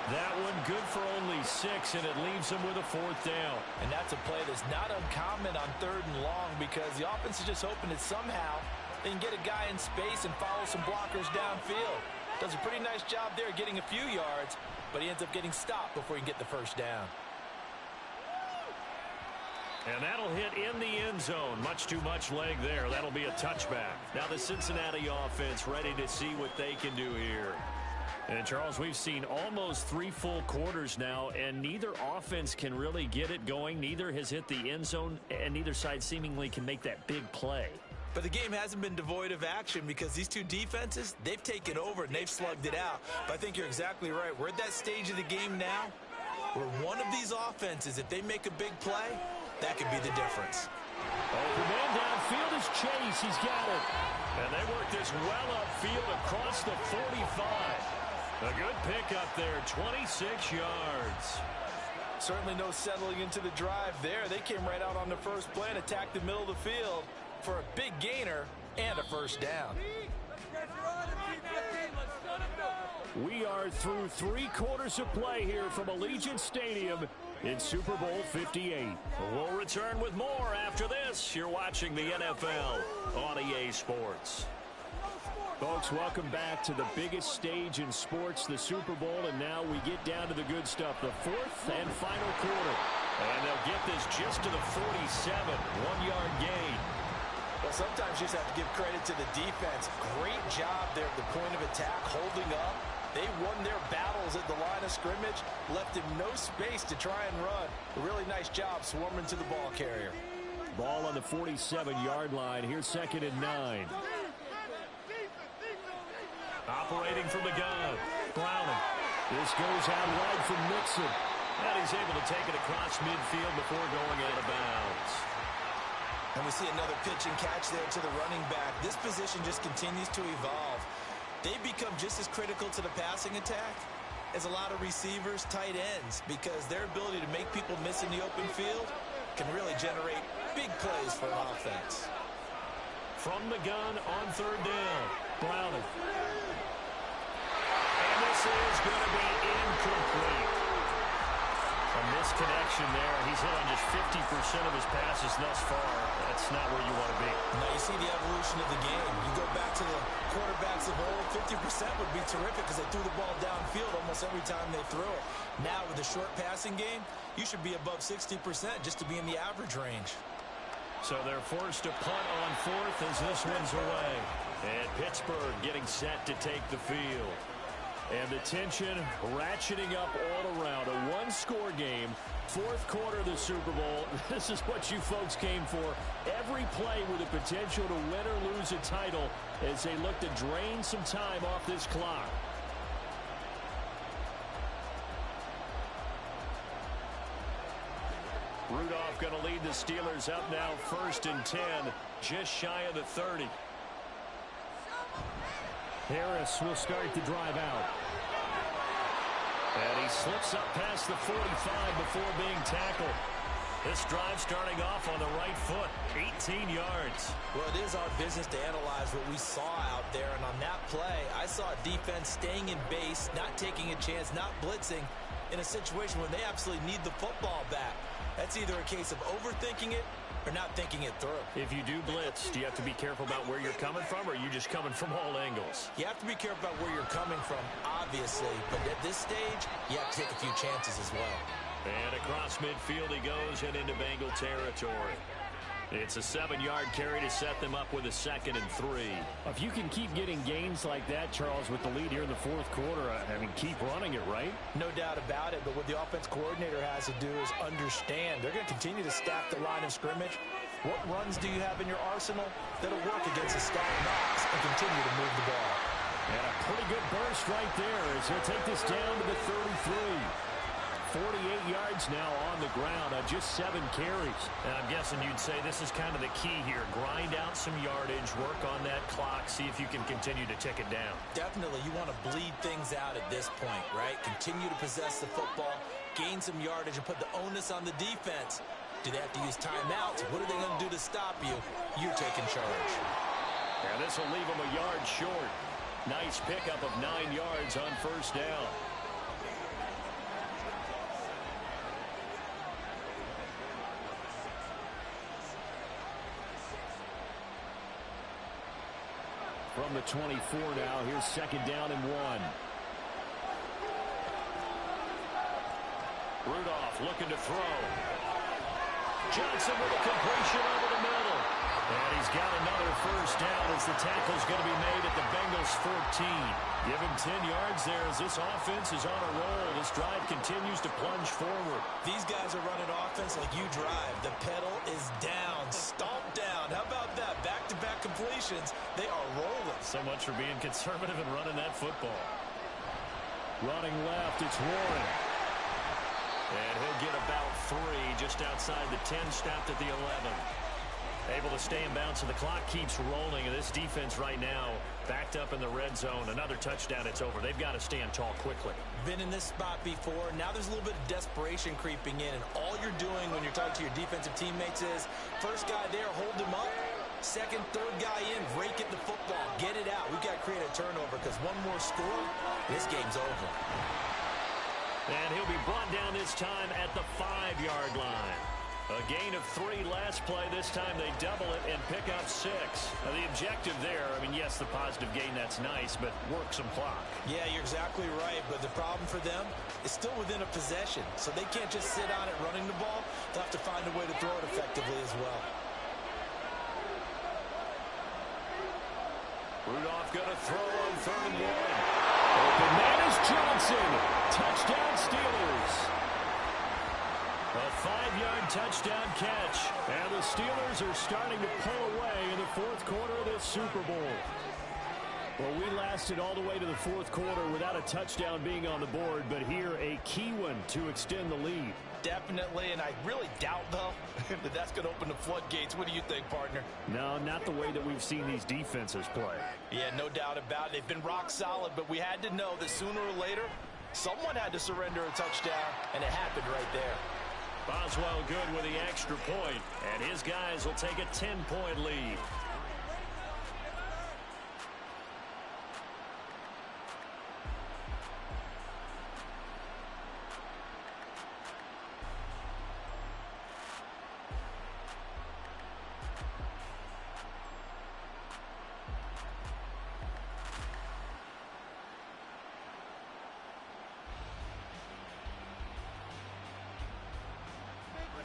That one good for only 6, and it leaves him with a 4th down. And that's a play that's not uncommon on 3rd and long because the offense is just hoping that somehow they can get a guy in space and follow some blockers downfield. Does a pretty nice job there getting a few yards, but he ends up getting stopped before he can get the 1st down. And that'll hit in the end zone. Much too much leg there. That'll be a touchback. Now the Cincinnati offense ready to see what they can do here. And, Charles, we've seen almost 3 full quarters now, and neither offense can really get it going. Neither has hit the end zone, and neither side seemingly can make that big play. But the game hasn't been devoid of action because these two defenses, they've taken over and they've slugged it out. But I think you're exactly right. We're at that stage of the game now where one of these offenses, if they make a big play, that could be the difference. Open man downfield is Chase. He's got it. And they work this well upfield across the 45. A good pickup there, 26 yards. Certainly no settling into the drive there. They came right out on the first play and attacked the middle of the field for a big gainer and a 1st down. We are through 3 quarters of play here from Allegiant Stadium in Super Bowl 58. We'll return with more after this. You're watching the NFL on EA Sports. Folks, welcome back to the biggest stage in sports, the Super Bowl, and now we get down to the good stuff, the 4th and final quarter. And they'll get this just to the 47, 1-yard gain. Well, sometimes you just have to give credit to the defense. Great job there at the point of attack, holding up, They won their battles at the line of scrimmage, left him no space to try and run. A really nice job swarming to the ball carrier. Ball on the 47-yard line. Here's 2nd and 9. Operating from the gun. Browning. This goes out wide from Mixon. And he's able to take it across midfield before going out of bounds. And we see another pitch and catch there to the running back. This position just continues to evolve. They become just as critical to the passing attack as a lot of receivers, tight ends, because their ability to make people miss in the open field can really generate big plays for an offense. From the gun on 3rd down. Browning. And this is going to be incomplete. A misconnection there. He's hit on just 50% of his passes thus far. That's not where you want to be. Now you see the evolution of the game. You go back to the quarterbacks of old, 50% would be terrific because they threw the ball downfield almost every time they threw it. Now with the short passing game, you should be above 60% just to be in the average range. So they're forced to punt on 4th as this one's away. And Pittsburgh getting set to take the field. And the tension ratcheting up all around. A one-score game, 4th quarter of the Super Bowl. This is what you folks came for. Every play with the potential to win or lose a title as they look to drain some time off this clock. Rudolph going to lead the Steelers up now 1st and 10, just shy of the 30. Harris will start the drive out. And he slips up past the 45 before being tackled. This drive starting off on the right foot, 18 yards. Well, it is our business to analyze what we saw out there, and on that play, I saw a defense staying in base, not taking a chance, not blitzing, in a situation where they absolutely need the football back. That's either a case of overthinking it or not thinking it through. If you do blitz, do you have to be careful about where you're coming from, or are you just coming from all angles? You have to be careful about where you're coming from, obviously, but at this stage, you have to take a few chances as well. And across midfield he goes and into Bengal territory. It's a 7-yard carry to set them up with a 2nd and 3. If you can keep getting gains like that, Charles, with the lead here in the 4th quarter, I mean, keep running it, right? No doubt about it, but what the offense coordinator has to do is understand. They're going to continue to stack the line of scrimmage. What runs do you have in your arsenal that'll work against a stacked box and continue to move the ball? And a pretty good burst right there as he'll take this down to the 33. 48 yards now on the ground on just 7 carries. And I'm guessing you'd say this is kind of the key here. Grind out some yardage, work on that clock, see if you can continue to tick it down. Definitely. You want to bleed things out at this point, right? Continue to possess the football, gain some yardage, and put the onus on the defense. Do they have to use timeouts? What are they going to do to stop you? You're taking charge. And this will leave them a yard short. Nice pickup of 9 yards on 1st down. From the 24 now, here's 2nd down and 1. Rudolph looking to throw. Johnson with a completion over the middle. And he's got another 1st down as the tackle's going to be made at the Bengals 14. Give him 10 yards there as this offense is on a roll. This drive continues to plunge forward. These guys are running offense like you drive. The pedal is down, stomp down. How about that? Back-to-back completions. They are rolling. So much for being conservative and running that football. Running left, it's Warren. And he'll get about 3 just outside the 10, stopped at the 11. Able to stay in bounds, and the clock keeps rolling. And this defense right now backed up in the red zone. Another touchdown, it's over. They've got to stand tall quickly. Been in this spot before. Now there's a little bit of desperation creeping in. And all you're doing when you're talking to your defensive teammates is, first guy there, hold him up. Second, third guy in, rake at the football. Get it out. We've got to create a turnover because one more score, this game's over. And he'll be brought down this time at the 5-yard line. A gain of 3 last play. This time they double it and pick up 6. Now the objective there, I mean, yes, the positive gain, that's nice, but work some clock. Yeah, you're exactly right, but the problem for them is still within a possession, so they can't just sit on it running the ball. They'll have to find a way to throw it effectively as well. Rudolph going to throw on 3rd and 1. Open man Johnson. Touchdown Steelers. A 5-yard touchdown catch. And the Steelers are starting to pull away in the fourth quarter of this Super Bowl. Well, we lasted all the way to the fourth quarter without a touchdown being on the board, but here a key one to extend the lead. Definitely, and I really doubt, though, that that's going to open the floodgates. What do you think, partner? No, not the way that we've seen these defenses play. Yeah, no doubt about it. They've been rock solid, but we had to know that sooner or later, someone had to surrender a touchdown, and it happened right there. Boswell good with the extra point, and his guys will take a 10-point lead.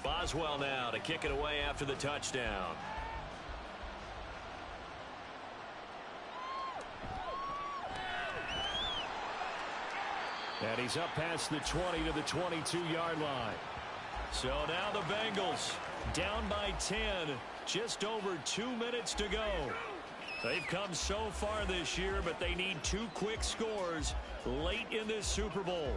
Boswell now to kick it away after the touchdown. And he's up past the 20 to the 22-yard line. So now the Bengals down by 10. Just over 2 minutes to go. They've come so far this year, but they need 2 quick scores late in this Super Bowl.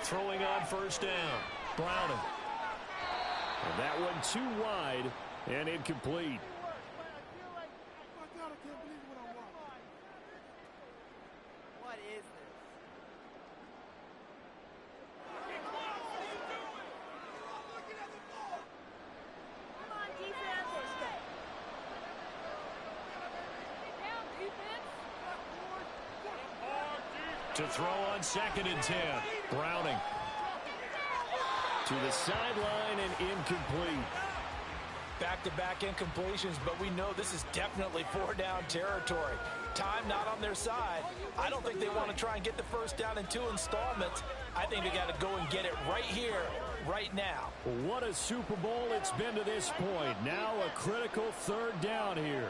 Throwing on first down. Browning. And that one too wide and incomplete. What is this? Come on, defense. To throw on 2nd and 10. Browning. To the sideline and incomplete. Back-to-back incompletions, but we know this is definitely 4-down territory. Time not on their side. I don't think they want to try and get the first down in 2 installments. I think they got to go and get it right here, right now. What a Super Bowl it's been to this point. Now a critical 3rd down here.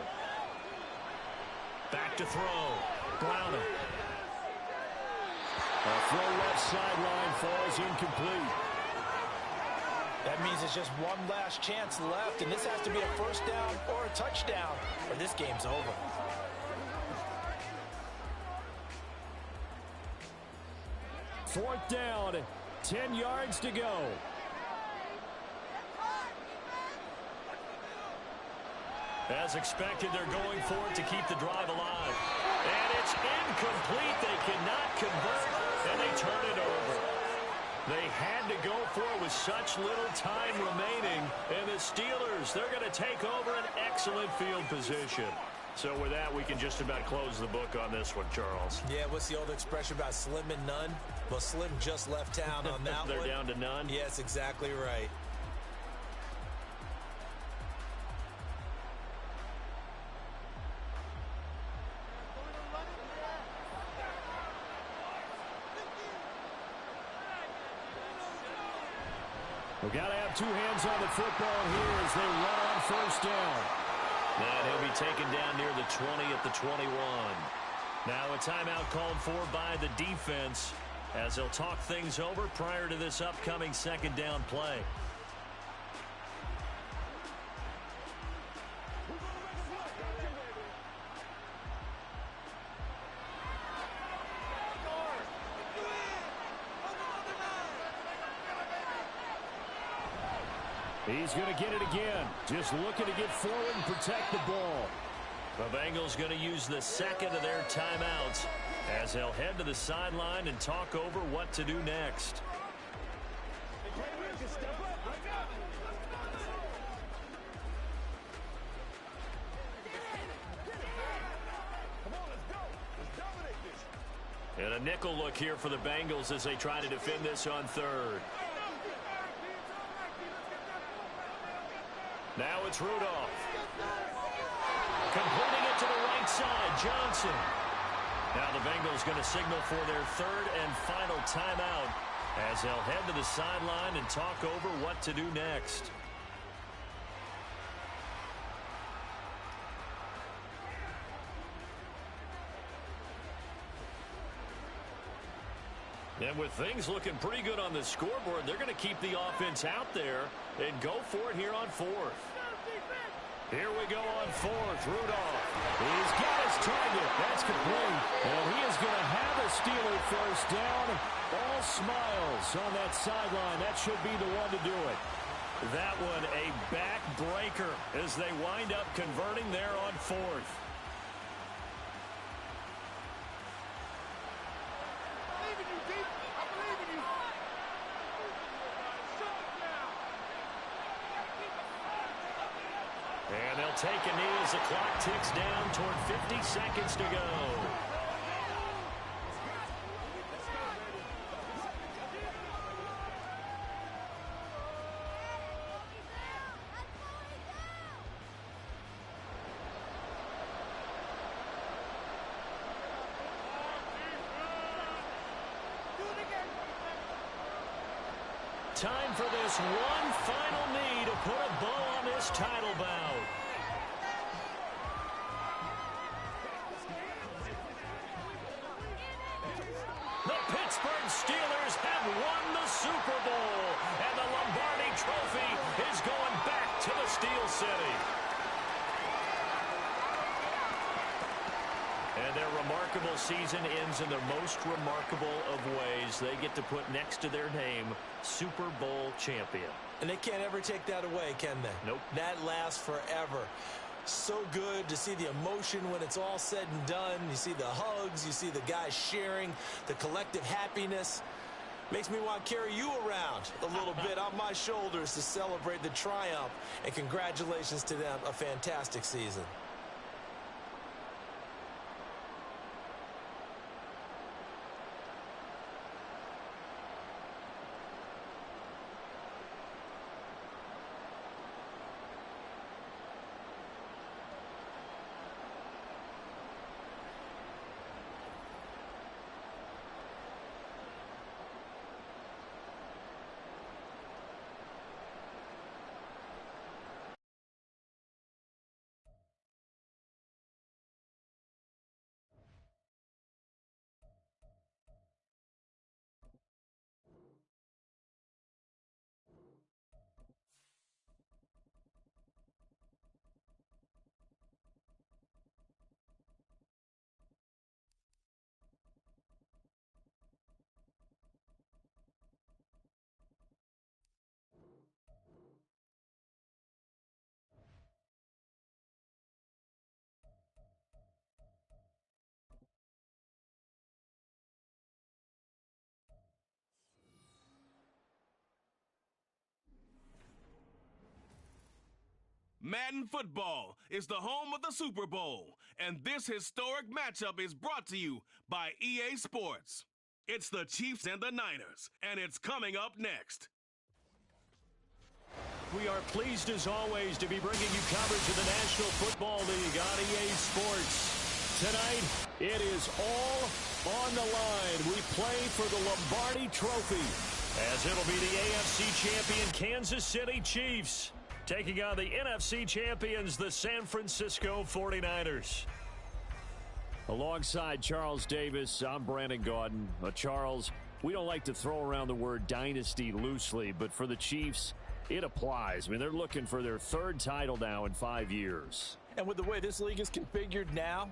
Back to throw. Browning. A throw left sideline falls incomplete. That means it's just one last chance left, and this has to be a first down or a touchdown, or this game's over. Fourth down, 10 yards to go. As expected, they're going for it to keep the drive alive. And it's incomplete. They cannot convert, and they turn it over. They had to go for it with such little time remaining. And the Steelers, they're going to take over an excellent field position. So with that, we can just about close the book on this one, Charles. Yeah, what's the old expression about slim and none? Well, Slim just left town on that They're one. down to none? Yes, exactly right. We've got to have 2 hands on the football here as they run on first down. And he'll be taken down near the 20 at the 21. Now a timeout called for by the defense as they'll talk things over prior to this upcoming 2nd down play. He's going to get it again. Just looking to get forward and protect the ball. The Bengals going to use the 2nd of their timeouts as they'll head to the sideline and talk over what to do next. And a nickel look here for the Bengals as they try to defend this on 3rd. Now it's Rudolph. Completing it to the right side. Johnson. Now the Bengals going to signal for their third and final timeout as they'll head to the sideline and talk over what to do next. And with things looking pretty good on the scoreboard, they're going to keep the offense out there and go for it here on fourth. Here we go on fourth. Rudolph. He's got his target. That's complete. And he is going to have a Steeler first down. All smiles on that sideline. That should be the one to do it. That one a backbreaker as they wind up converting there on fourth. And they'll take a knee as the clock ticks down toward 50 seconds to go. Time for this one final knee to put a bow on this title bout. The Pittsburgh Steelers have won the Super Bowl, and the Lombardi Trophy is going back to the Steel City. And their remarkable season ends in the most remarkable of ways. They get to put next to their name, Super Bowl champion. And they can't ever take that away, can they? Nope. That lasts forever. So good to see the emotion when it's all said and done. You see the hugs. You see the guys sharing, the collective happiness. Makes me want to carry you around a little bit on my shoulders to celebrate the triumph. And congratulations to them. A fantastic season. Madden football is the home of the Super Bowl, and this historic matchup is brought to you by EA Sports. It's the Chiefs and the Niners, and it's coming up next. We are pleased, as always, to be bringing you coverage of the National Football League on EA Sports. Tonight, it is all on the line. We play for the Lombardi Trophy, as it'll be the AFC champion Kansas City Chiefs taking on the NFC champions, the San Francisco 49ers. Alongside Charles Davis, I'm Brandon Gaudin. Charles, we don't like to throw around the word dynasty loosely, but for the Chiefs, it applies. I mean, they're looking for their third title now in 5 years. And with the way this league is configured now,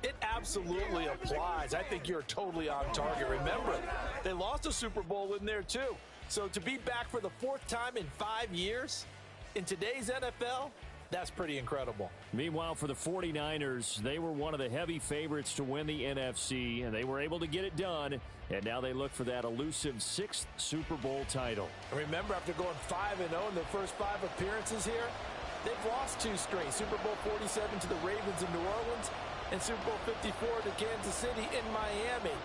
it absolutely applies. I think you're totally on target. Remember, they lost a Super Bowl in there too. So to be back for the fourth time in 5 years in today's NFL, that's pretty incredible. Meanwhile, for the 49ers, they were one of the heavy favorites to win the NFC, and they were able to get it done. And now they look for that elusive 6th Super Bowl title. Remember, after going 5-0 in their first 5 appearances here, they've lost 2 straight. Super Bowl 47 to the Ravens in New Orleans and Super Bowl 54 to Kansas City in Miami.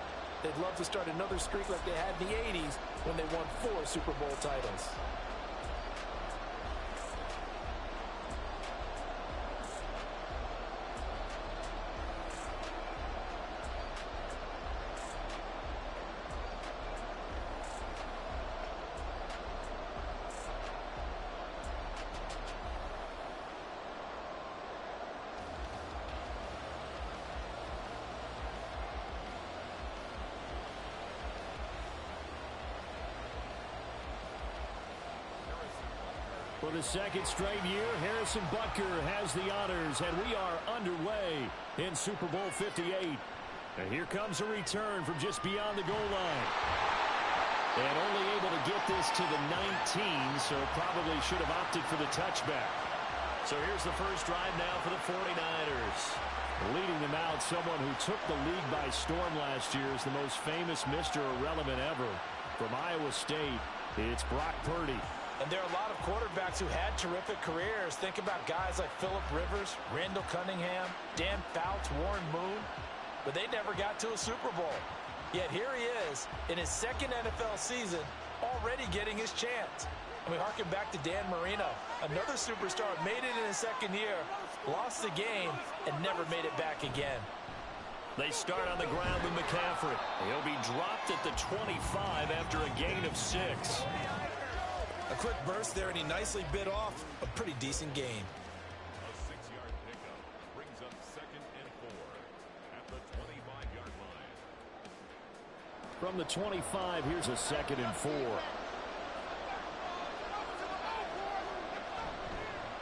They'd love to start another streak like they had in the 80s when they won 4 Super Bowl titles. For the second straight year, Harrison Butker has the honors, and we are underway in Super Bowl 58. And here comes a return from just beyond the goal line. And only able to get this to the 19, so probably should have opted for the touchback. So here's the first drive now for the 49ers. Leading them out, someone who took the league by storm last year is the most famous Mr. Irrelevant ever. From Iowa State, it's Brock Purdy. And there are a lot of quarterbacks who had terrific careers. Think about guys like Phillip Rivers, Randall Cunningham, Dan Fouts, Warren Moon. But they never got to a Super Bowl. Yet here he is in his second NFL season, already getting his chance. I mean, harken back to Dan Marino, another superstar, made it in his second year, lost the game, and never made it back again. They start on the ground with McCaffrey. He'll be dropped at the 25 after a gain of 6. A quick burst there, and he nicely bit off a pretty decent gain. A 6-yard pickup brings up 2nd and 4 at the 25-yard line. From the 25, here's a 2nd and 4.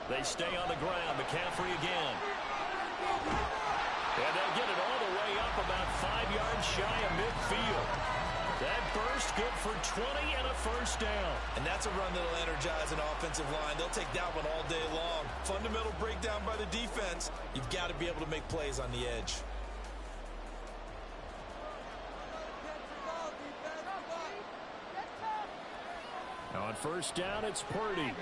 They stay on the ground. McCaffrey again. And they'll get it all the way up about 5 yards shy of midfield. That burst good for 20 and a first down. And that's a run that'll energize an offensive line. They'll take that one all day long. Fundamental breakdown by the defense. You've got to be able to make plays on the edge. Now on first down, it's Purdy.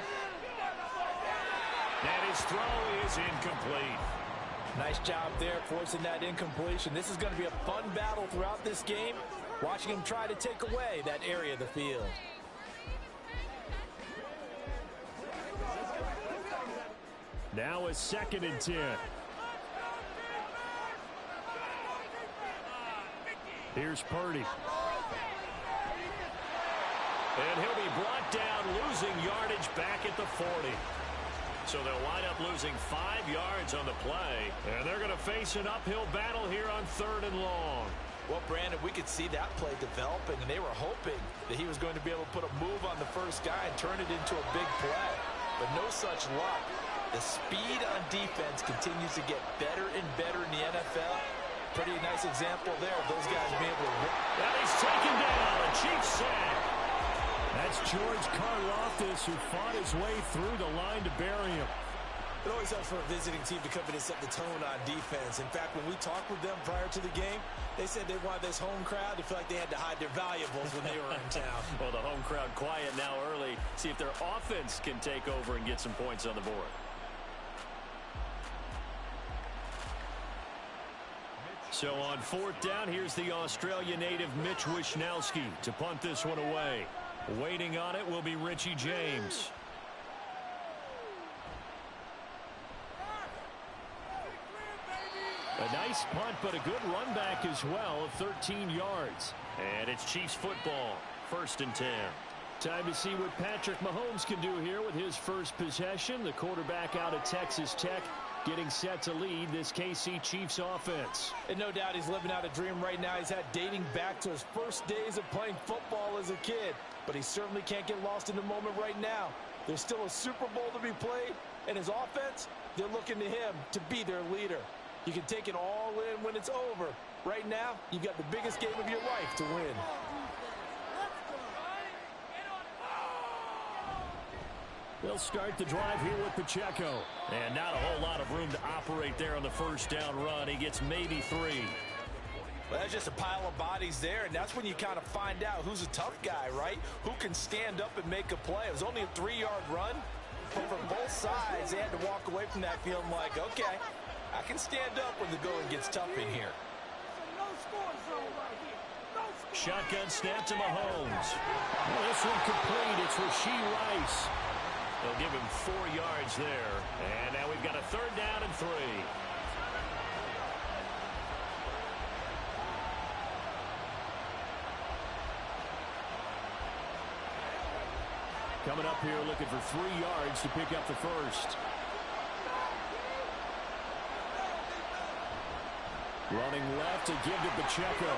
And his throw is incomplete. Nice job there forcing that incompletion. This is going to be a fun battle throughout this game, watching him try to take away that area of the field. Now a 2nd and 10. Here's Purdy. And he'll be brought down, losing yardage back at the 40. So they'll wind up losing 5 yards on the play. And they're going to face an uphill battle here on 3rd and long. Well, Brandon, we could see that play developing, and they were hoping that he was going to be able to put a move on the first guy and turn it into a big play. But no such luck. The speed on defense continues to get better and better in the NFL. Pretty nice example there of those guys being able to... And he's taken down. A cheap sack. That's George Karlaftis, who fought his way through the line to bury him. It always helps for a visiting team to come in and set the tone on defense. In fact, when we talked with them prior to the game, they said they wanted this home crowd to feel like they had to hide their valuables when they were in town. Well, the home crowd quiet now early. See if their offense can take over and get some points on the board. So on 4th down, here's the Australia native Mitch Wishnowsky to punt this one away. Waiting on it will be Richie James. A nice punt, but a good run back as well of 13 yards. And it's Chiefs football, 1st and 10. Time to see what Patrick Mahomes can do here with his first possession. The quarterback out of Texas Tech getting set to lead this KC Chiefs offense. And no doubt he's living out a dream right now. He's had dating back to his first days of playing football as a kid. But he certainly can't get lost in the moment right now. There's still a Super Bowl to be played, and his offense, they're looking to him to be their leader. You can take it all in when it's over. Right now, you've got the biggest game of your life to win. They'll start the drive here with Pacheco. And not a whole lot of room to operate there on the first down run. He gets maybe 3. Well, that's just a pile of bodies there, and that's when you kind of find out who's a tough guy, right? Who can stand up and make a play. It was only a 3-yard run, but from both sides, they had to walk away from that feeling like, okay, I can stand up when the going gets tough in here. Shotgun snap to Mahomes. Well, this one complete. It's Rashee Rice. They'll give him 4 yards there. And now we've got a 3rd down and 3. Coming up here looking for 3 yards to pick up the first. Running left to give to Pacheco.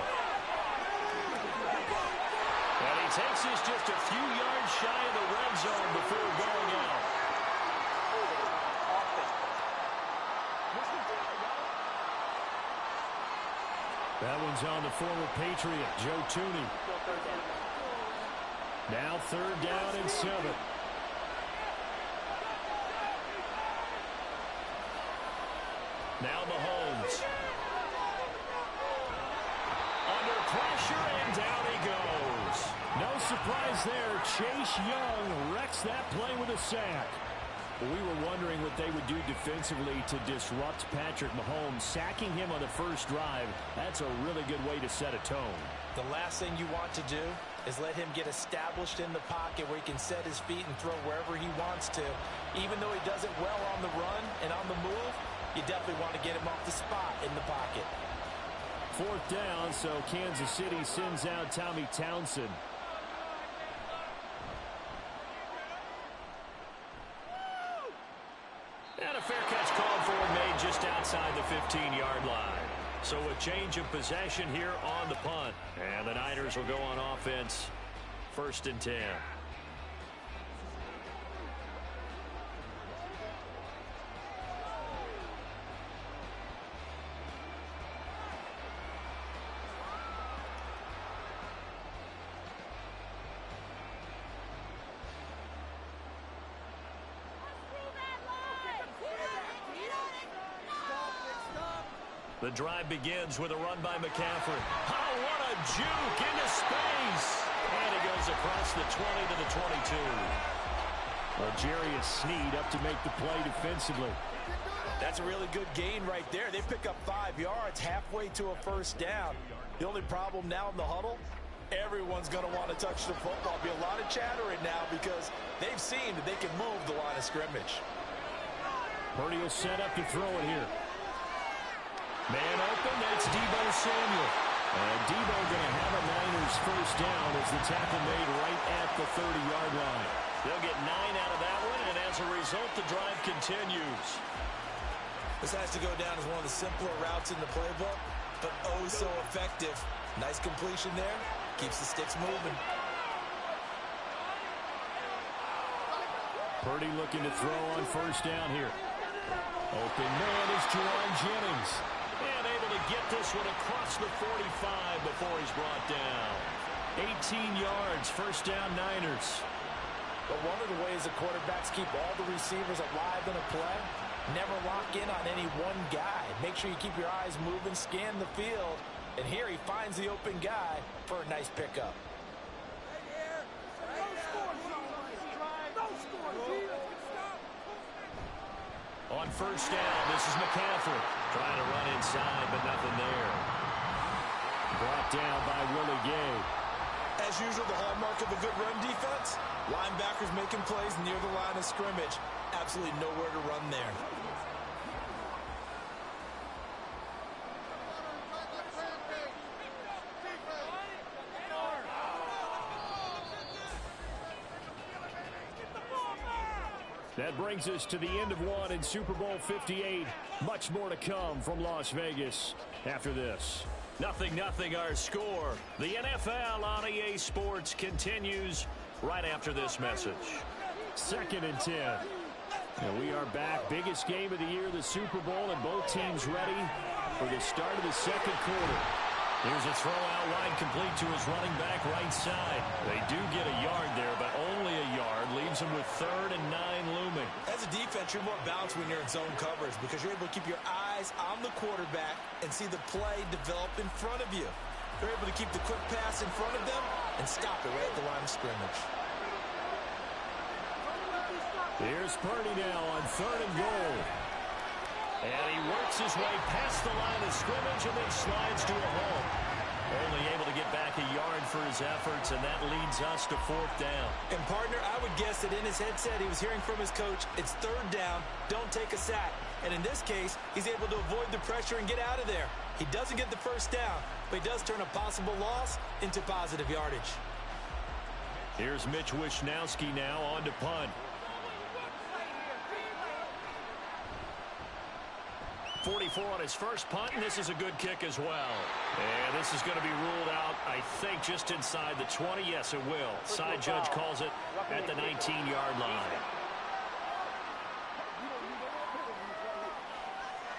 And he takes this just a few yards shy of the red zone before going out. That one's on the former Patriot, Joe Tooney. Now 3rd down and 7. Now Mahomes. Under pressure, and down he goes. No surprise there. Chase Young wrecks that play with a sack. We were wondering what they would do defensively to disrupt Patrick Mahomes. Sacking him on the first drive, that's a really good way to set a tone. The last thing you want to do is let him get established in the pocket where he can set his feet and throw wherever he wants to. Even though he does it well on the run and on the move, you definitely want to get him off the spot in the pocket. 4th down, so Kansas City sends out Tommy Townsend. And a fair catch called for, made just outside the 15-yard line. So a change of possession here on the punt. And the Niners will go on offense, 1st and 10. The drive begins with a run by McCaffrey. Oh, what a juke into space. And he goes across the 20 to the 22. Well, Jarius Sneed up to make the play defensively. That's a really good gain right there. They pick up 5 yards halfway to a 1st down. The only problem now in the huddle, everyone's going to want to touch the football. There'll be a lot of chattering now because they've seen that they can move the line of scrimmage. Purdy will set up to throw it here. Man open, that's Deebo Samuel. And Deebo going to have a Niners 1st down as the tackle made right at the 30-yard line. They'll get 9 out of that one, and as a result, the drive continues. This has to go down as one of the simpler routes in the playbook, but oh so effective. Nice completion there. Keeps the sticks moving. Purdy looking to throw on 1st down here. Open man is Juwan Jennings. And able to get this one across the 45 before he's brought down. 18 yards, 1st down Niners. But one of the ways the quarterbacks keep all the receivers alive in a play, never lock in on any one guy. Make sure you keep your eyes moving, scan the field. And here he finds the open guy for a nice pickup. On 1st down, this is McCaffrey. Trying to run inside, but nothing there. Brought down by Willie Gay. As usual, the hallmark of a good run defense, linebackers making plays near the line of scrimmage. Absolutely nowhere to run there. That brings us to the end of one in Super Bowl 58. Much more to come from Las Vegas after this. 0-0 our score. The NFL on EA Sports continues right after this message. 2nd and 10. And we are back. Biggest game of the year, the Super Bowl, and both teams ready for the start of the 2nd quarter. Here's a throw out wide, complete to his running back right side. They do get a yard there, but only a yard. Leaves him with 3rd and 9 looming. As a defense, you're more balanced when you're in zone coverage because you're able to keep your eyes on the quarterback and see the play develop in front of you. You're able to keep the quick pass in front of them and stop it right at the line of scrimmage. Here's Purdy now on 3rd and goal. And he works his way past the line of scrimmage and then slides to a home. Only able to get back a yard for his efforts, and that leads us to 4th down. And, partner, I would guess that in his headset he was hearing from his coach, it's 3rd down, don't take a sack. And in this case, he's able to avoid the pressure and get out of there. He doesn't get the 1st down, but he does turn a possible loss into positive yardage. Here's Mitch Wishnowski now on to punt. 44 on his first punt, and this is a good kick as well. And this is going to be ruled out, I think, just inside the 20. Yes, it will. Side judge calls it at the 19-yard line.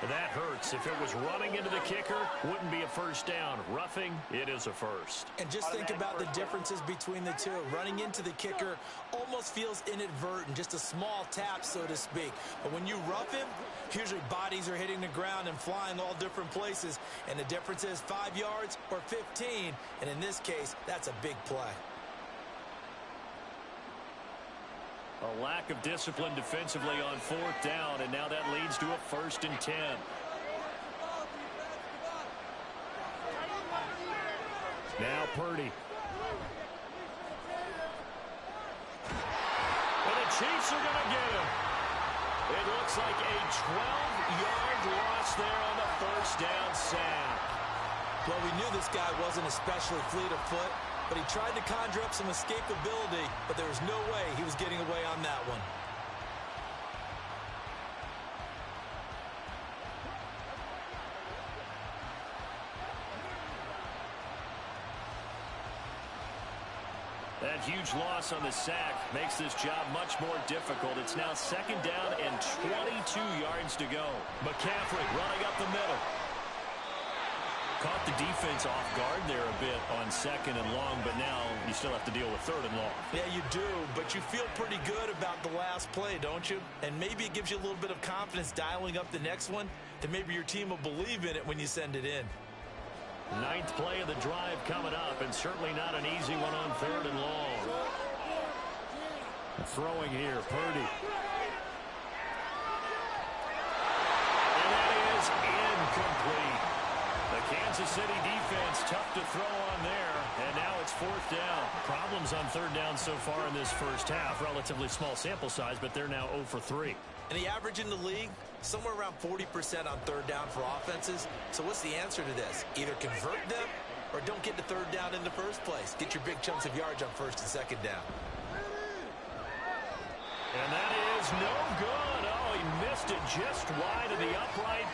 That hurts. If it was running into the kicker, wouldn't be a first down. Roughing, it is a first. And just think about the differences between the two. Running into the kicker almost feels inadvertent, just a small tap, so to speak. But when you rough him, usually bodies are hitting the ground and flying all different places. And the difference is 5 yards or 15. And in this case, that's a big play. A lack of discipline defensively on 4th down, and now that leads to a 1st and 10. Now Purdy. And the Chiefs are going to get him. It looks like a 12-yard loss there on the 1st down sack. Well, we knew this guy wasn't especially fleet of foot, but he tried to conjure up some escapability, but there was no way he was getting away on that one. That huge loss on the sack makes this job much more difficult. It's now 2nd down and 22 yards to go. McCaffrey running up the middle. Caught the defense off guard there a bit on 2nd and long, but now you still have to deal with 3rd and long. Yeah, you do, but you feel pretty good about the last play, don't you? And maybe it gives you a little bit of confidence dialing up the next one, that maybe your team will believe in it when you send it in. 9th play of the drive coming up, and certainly not an easy one on 3rd and long. Throwing here, Purdy. And that is incomplete. The Kansas City defense tough to throw on there, and now it's 4th down. Problems on 3rd down so far in this first half. Relatively small sample size, but they're now 0 for 3. And the average in the league, somewhere around 40% on 3rd down for offenses. So what's the answer to this? Either convert them or don't get to 3rd down in the first place. Get your big chunks of yards on 1st and 2nd down. And that is no good. Oh, he missed it just wide of the upright.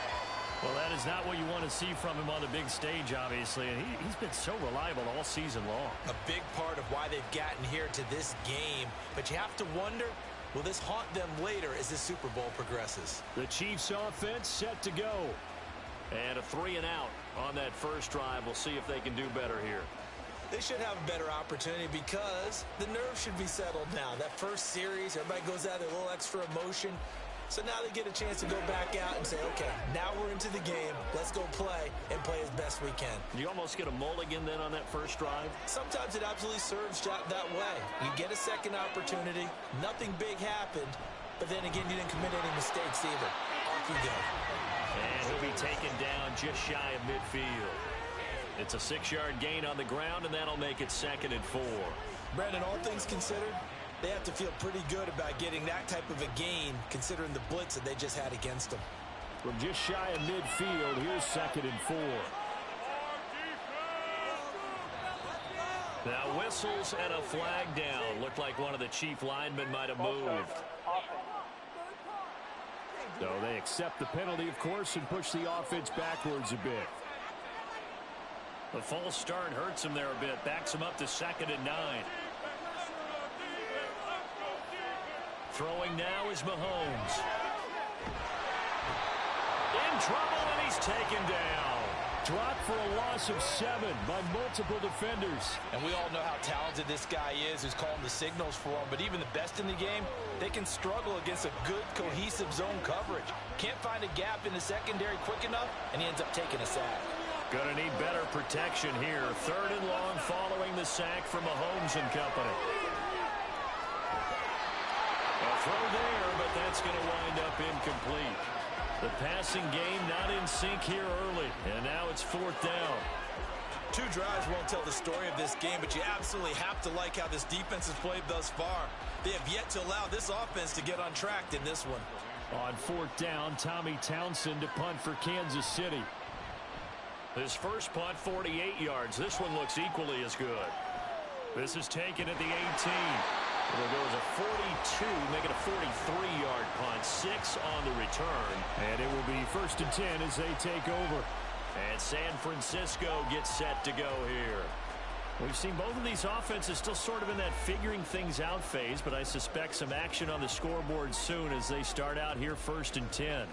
Well, that is not what you want to see from him on the big stage, obviously. And he's been so reliable all season long. A big part of why they've gotten here to this game. But you have to wonder, will this haunt them later as this Super Bowl progresses? The Chiefs offense set to go. And a 3-and-out on that first drive. We'll see if they can do better here. They should have a better opportunity because the nerves should be settled now. That first series, everybody goes out with a little extra emotion. So now they get a chance to go back out and say, okay, now we're into the game. Let's go play and play as best we can. You almost get a mulligan then on that first drive? Sometimes it absolutely serves that way. You get a second opportunity. Nothing big happened. But then again, you didn't commit any mistakes either. Off you go. And he'll be taken down just shy of midfield. It's a 6-yard gain on the ground, and that'll make it 2nd and 4. Brandon, all things considered, they have to feel pretty good about getting that type of a gain, considering the blitz that they just had against them. From just shy of midfield, here's 2nd and 4. Now whistles and a flag down. Looked like one of the Chief linemen might have moved. So they accept the penalty, of course, and push the offense backwards a bit. The false start hurts him there a bit. Backs him up to 2nd and 9. Throwing now is Mahomes. In trouble, and he's taken down. Dropped for a loss of 7 by multiple defenders. And we all know how talented this guy is who's calling the signals for him. But even the best in the game, they can struggle against a good, cohesive zone coverage. Can't find a gap in the secondary quick enough, and he ends up taking a sack. Gonna need better protection here. 3rd and long following the sack from Mahomes and company. A throw there, but that's going to wind up incomplete. The passing game not in sync here early, and now it's 4th down. 2 drives won't tell the story of this game, but you absolutely have to like how this defense has played thus far. They have yet to allow this offense to get on track in this one. On 4th down, Tommy Townsend to punt for Kansas City. His first punt, 48 yards. This one looks equally as good. This is taken at the 18. It'll go as a 42, make it a 43-yard punt. 6 on the return. And it will be 1st and 10 as they take over. And San Francisco gets set to go here. We've seen both of these offenses still sort of in that figuring things out phase, but I suspect some action on the scoreboard soon as they start out here 1st and 10.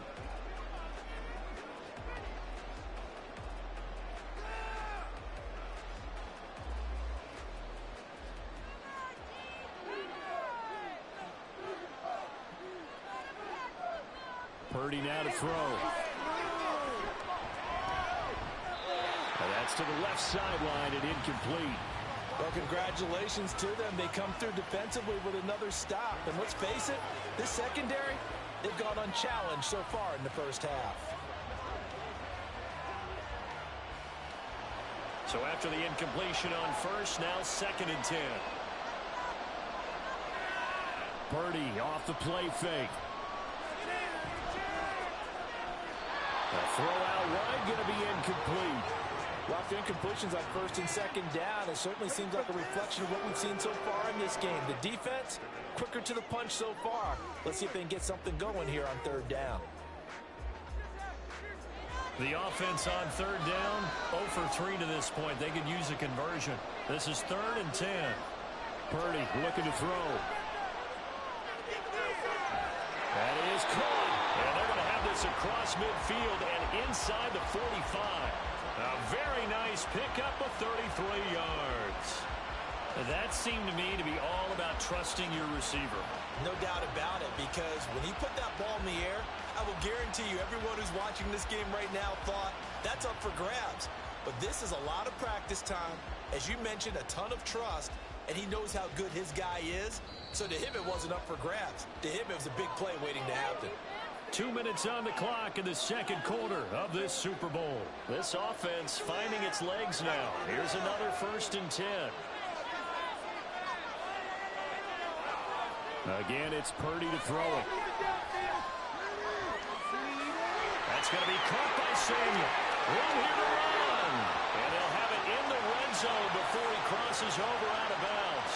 Purdy now to throw. And that's to the left sideline and incomplete. Well, congratulations to them. They come through defensively with another stop. And let's face it, this secondary, they've gone unchallenged so far in the first half. So after the incompletion on first, now 2nd and 10. Purdy off the play fake. The throw out wide going to be incomplete. Lots of incompletions on 1st and 2nd down. It certainly seems like a reflection of what we've seen so far in this game. The defense, quicker to the punch so far. Let's see if they can get something going here on 3rd down. The offense on 3rd down, 0 for 3 to this point. They could use a conversion. This is 3rd and 10. Purdy looking to throw. That is caught. And they're going to have this across midfield and inside the 45. A very nice pickup of 33 yards. That seemed to me to be all about trusting your receiver. No doubt about it, because when he put that ball in the air, I will guarantee you everyone who's watching this game right now thought that's up for grabs. But this is a lot of practice time. As you mentioned, a ton of trust, and he knows how good his guy is. So to him, it wasn't up for grabs. To him, it was a big play waiting to happen. 2 minutes on the clock in the 2nd quarter of this Super Bowl. This offense finding its legs now. Here's another 1st and 10. Again, it's Purdy to throw it. That's going to be caught by Samuel. Room here to run. And they'll have it in the red zone before he crosses over out of bounds.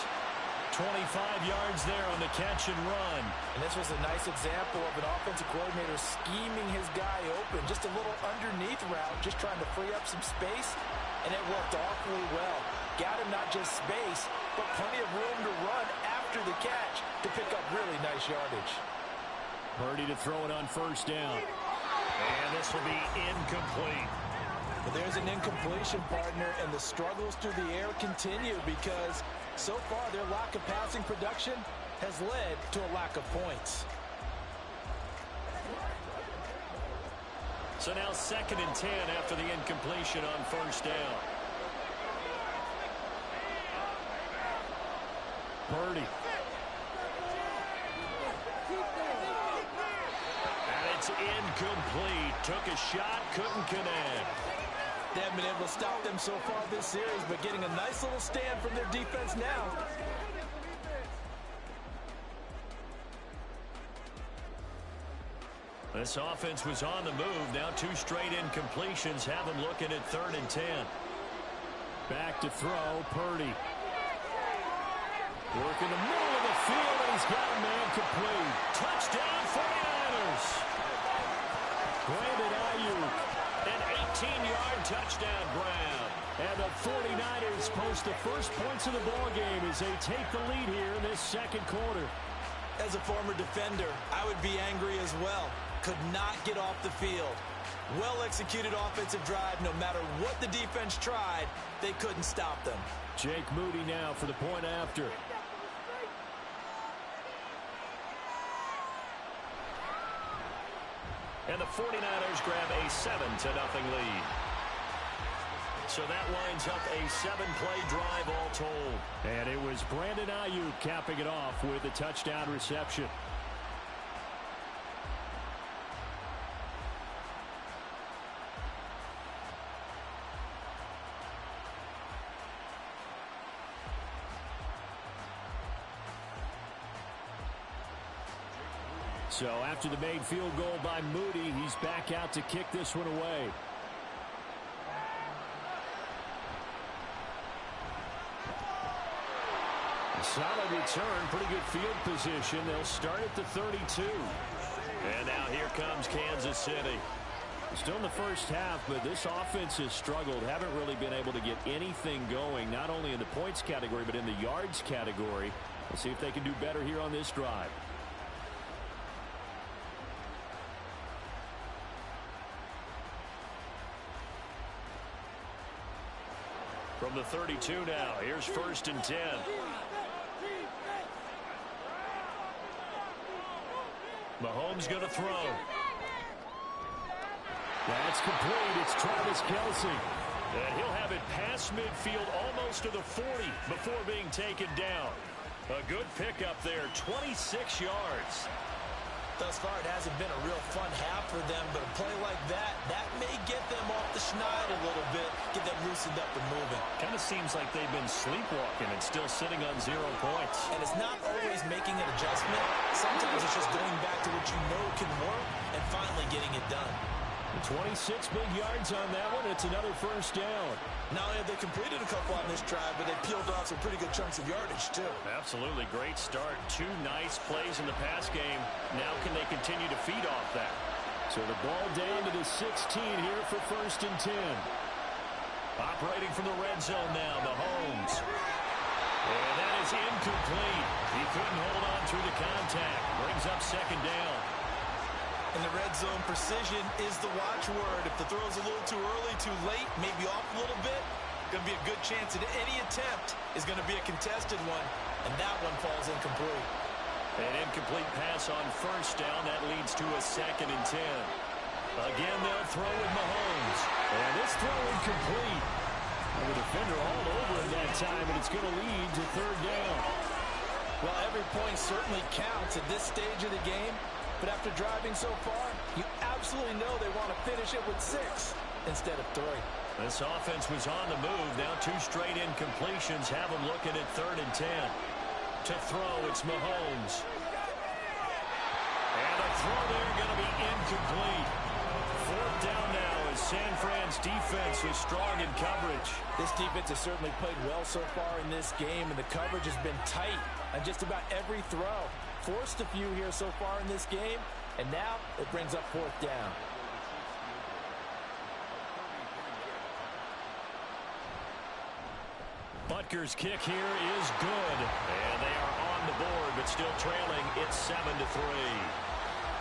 25 yards there on the catch and run. And this was a nice example of an offensive coordinator scheming his guy open. Just a little underneath route, just trying to free up some space. And it worked awfully well. Got him not just space, but plenty of room to run after the catch to pick up really nice yardage. Purdy to throw it on 1st down. And this will be incomplete. But there's an incompletion, partner, and the struggles through the air continue because so far their lack of passing production has led to a lack of points. So now 2nd and 10 after the incompletion on 1st down. Purdy. And it's incomplete. Took a shot, couldn't connect. They haven't been able to stop them so far this series, but getting a nice little stand from their defense now. This offense was on the move. Now 2 straight incompletions have them looking at 3rd and 10. Back to throw, Purdy. Work in the middle of the field, and he's got a man complete. Touchdown 49ers. Brandon Ayuk. An 18-yard touchdown grab. And the 49ers post the first points of the ballgame as they take the lead here in this 2nd quarter. As a former defender, I would be angry as well. Could not get off the field. Well-executed offensive drive. No matter what the defense tried, they couldn't stop them. Jake Moody now for the point after. And the 49ers grab a 7-0 lead. So that lines up a 7-play drive all told. And it was Brandon Ayuk capping it off with a touchdown reception. So after the made field goal by Moody, he's back out to kick this one away. A solid return, pretty good field position. They'll start at the 32. And now here comes Kansas City. Still in the first half, but this offense has struggled. Haven't really been able to get anything going, not only in the points category, but in the yards category. We'll see if they can do better here on this drive. From the 32 now, here's 1st and 10. Mahomes going to throw. That's complete. It's Travis Kelce. And he'll have it past midfield almost to the 40 before being taken down. A good pickup there, 26 yards. Thus far, it hasn't been a real fun half for them, but a play like that may get them off the schneid a little bit, get them loosened up and moving. Kind of seems like they've been sleepwalking and still sitting on 0 points. And it's not always making an adjustment. Sometimes it's just going back to what you know can work and finally getting it done. 26 big yards on that one. It's another first down. Not only have they completed a couple on this drive, but they peeled off some pretty good chunks of yardage, too. Absolutely great start. 2 nice plays in the pass game. Now can they continue to feed off that? So the ball down to the 16 here for 1st and 10. Operating from the red zone now, Mahomes. And that is incomplete. He couldn't hold on through the contact. Brings up 2nd down. In the red zone, precision is the watchword. If the throw's a little too early, too late, maybe off a little bit, going to be a good chance that any attempt is going to be a contested one, and that one falls incomplete. An incomplete pass on 1st down. That leads to a 2nd and 10. Again, they'll throw with Mahomes. And this throw incomplete. And the defender all over him that time, and it's going to lead to 3rd down. Well, every point certainly counts at this stage of the game. But after driving so far, you absolutely know they want to finish it with 6 instead of 3. This offense was on the move. Now 2 straight incompletions have them looking at 3rd and 10. To throw, it's Mahomes. And a throw there going to be incomplete. 4th down now as San Fran's defense is strong in coverage. This defense has certainly played well so far in this game, and the coverage has been tight on just about every throw. Forced a few here so far in this game, and now it brings up 4th down. Butker's kick here is good, and they are on the board, but still trailing. It's 7-3.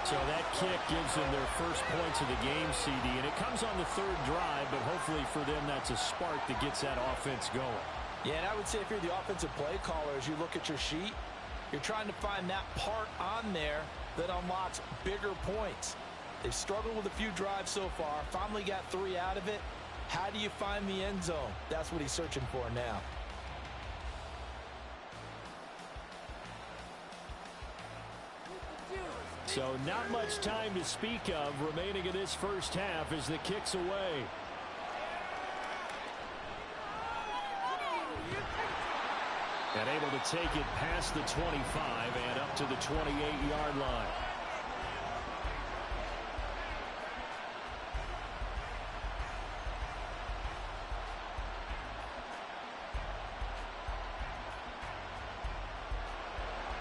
So that kick gives them their first points of the game, CD, and it comes on the 3rd drive, but hopefully for them that's a spark that gets that offense going. Yeah, and I would say if you're the offensive play caller, as you look at your sheet, you're trying to find that part on there that unlocks bigger points. They've struggled with a few drives so far, finally got 3 out of it. How do you find the end zone? That's what he's searching for now. So not much time to speak of remaining in this first half as the kick's away. And able to take it past the 25 and up to the 28-yard line.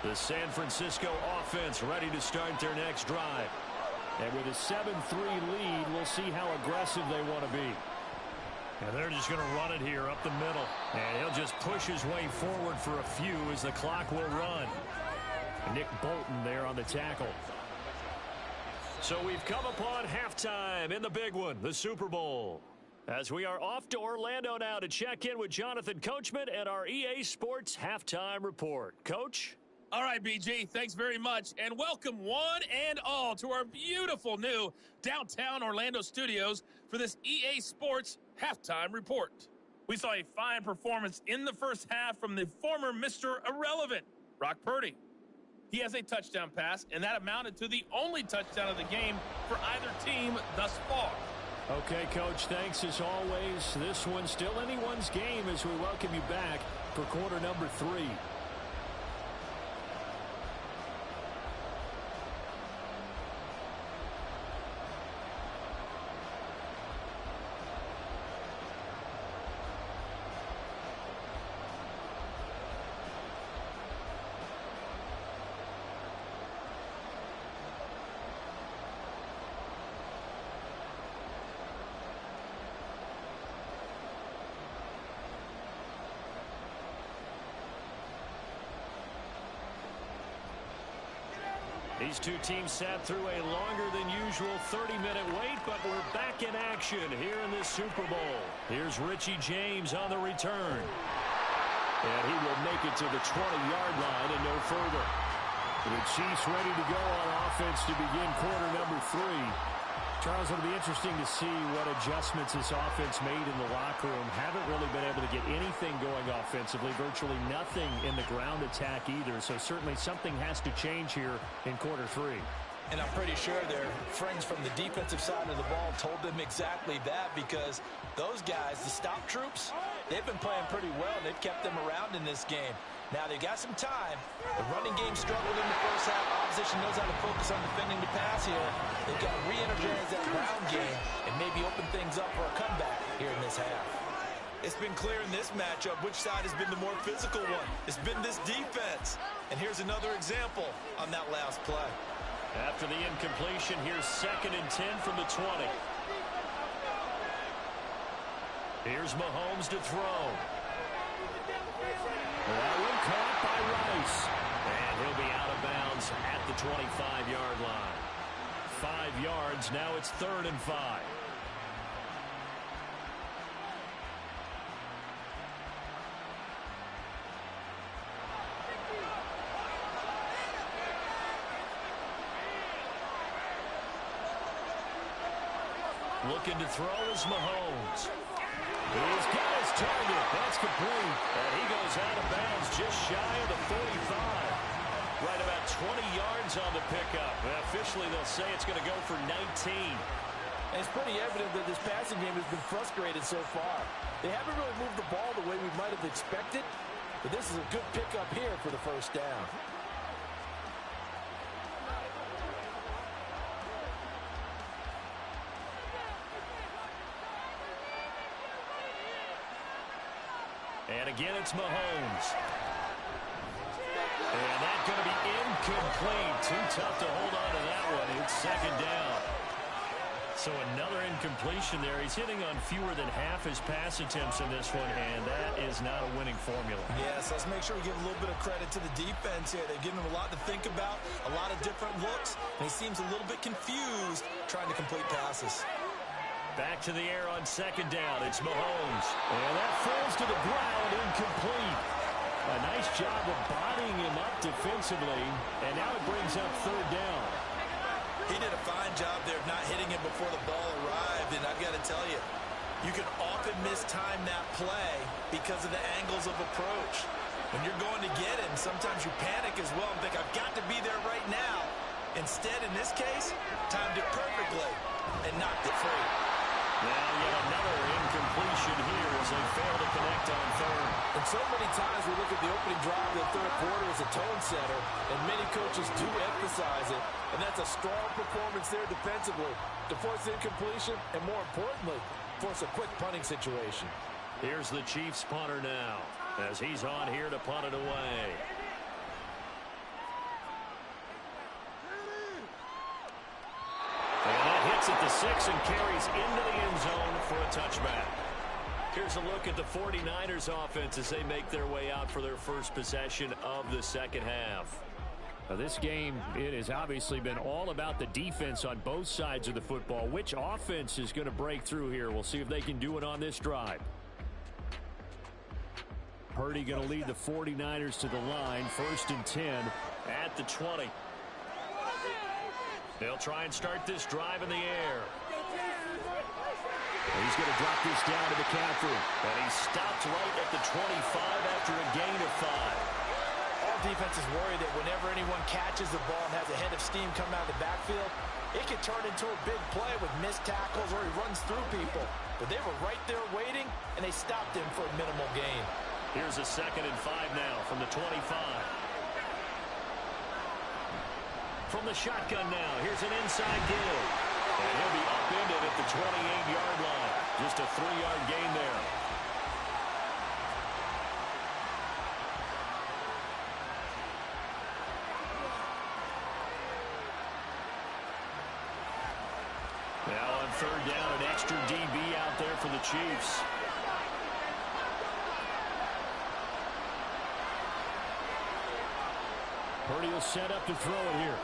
The San Francisco offense ready to start their next drive. And with a 7-3 lead, we'll see how aggressive they want to be. And they're just going to run it here up the middle. And he'll just push his way forward for a few as the clock will run. Nick Bolton there on the tackle. So we've come upon halftime in the big one, the Super Bowl. As we are off to Orlando now to check in with Jonathan Coachman and our EA Sports Halftime Report. Coach? All right, BG, thanks very much. And welcome one and all to our beautiful new downtown Orlando studios for this EA Sports Halftime Report. We saw a fine performance in the first half from the former Mr. Irrelevant, Brock Purdy. He has a touchdown pass, and that amounted to the only touchdown of the game for either team thus far. Okay, Coach, thanks as always. This one's still anyone's game as we welcome you back for quarter number 3. These two teams sat through a longer than usual 30-minute wait, but we're back in action here in this Super Bowl. Here's Richie James on the return. And he will make it to the 20-yard line and no further. The Chiefs ready to go on offense to begin quarter number 3. Charles, it'll be interesting to see what adjustments this offense made in the locker room. Haven't really been able to get anything going offensively, virtually nothing in the ground attack either. So certainly something has to change here in quarter three. And I'm pretty sure their friends from the defensive side of the ball told them exactly that, because those guys, the stop troops, they've been playing pretty well. They've kept them around in this game. Now, they got some time. The running game struggled in the first half. Opposition knows how to focus on defending the pass here. They've got to re-energize that ground game and maybe open things up for a comeback here in this half. It's been clear in this matchup which side has been the more physical one. It's been this defense. And here's another example on that last play. After the incompletion, here's 2nd and 10 from the 20. Here's Mahomes to throw. That one caught by Rice. And he'll be out of bounds at the 25-yard line. 5 yards, now it's 3rd and 5. Looking to throw is Mahomes. He's got his target. That's complete. And he goes out of bounds just shy of the 45. Right about 20 yards on the pickup. Officially, they'll say it's going to go for 19. And it's pretty evident that this passing game has been frustrated so far. They haven't really moved the ball the way we might have expected, but this is a good pickup here for the first down. And again, it's Mahomes. And that's going to be incomplete. Too tough to hold on to that one. It's 2nd down. So another incompletion there. He's hitting on fewer than half his pass attempts in this one, and that is not a winning formula. Yes, let's make sure we give a little bit of credit to the defense here. They're giving him a lot to think about, a lot of different looks, and he seems a little bit confused trying to complete passes. Back to the air on 2nd down. It's Mahomes. And that falls to the ground, incomplete. A nice job of bodying him up defensively. And now it brings up 3rd down. He did a fine job there of not hitting him before the ball arrived. And I've got to tell you, you can often mistime that play because of the angles of approach. When you're going to get him, sometimes you panic as well and think, I've got to be there right now. Instead, in this case, timed it perfectly and knocked it free. Now yet another incompletion here as they fail to connect on 3rd. And so many times we look at the opening drive of the 3rd quarter as a tone setter, and many coaches do emphasize it. And that's a strong performance there defensively to force incompletion and, more importantly, force a quick punting situation. Here's the Chiefs punter now as he's on here to punt it away. And that hits at the 6 and carries into the end zone for a touchback. Here's a look at the 49ers offense as they make their way out for their first possession of the 2nd half. Now this game, it has obviously been all about the defense on both sides of the football. Which offense is going to break through here? We'll see if they can do it on this drive. Purdy going to lead the 49ers to the line. 1st and 10 at the 20. They'll try and start this drive in the air. He's going to drop this down to McCaffrey. And he stopped right at the 25 after a gain of 5. All defenses worry that whenever anyone catches the ball and has a head of steam come out of the backfield, it can turn into a big play with missed tackles or he runs through people. But they were right there waiting, and they stopped him for a minimal gain. Here's a 2nd and 5 now from the 25. From the shotgun now, here's an inside give. And he'll be upended at the 28-yard line. Just a 3-yard gain there. Now on 3rd down, an extra DB out there for the Chiefs. Purdy will set up to throw it here.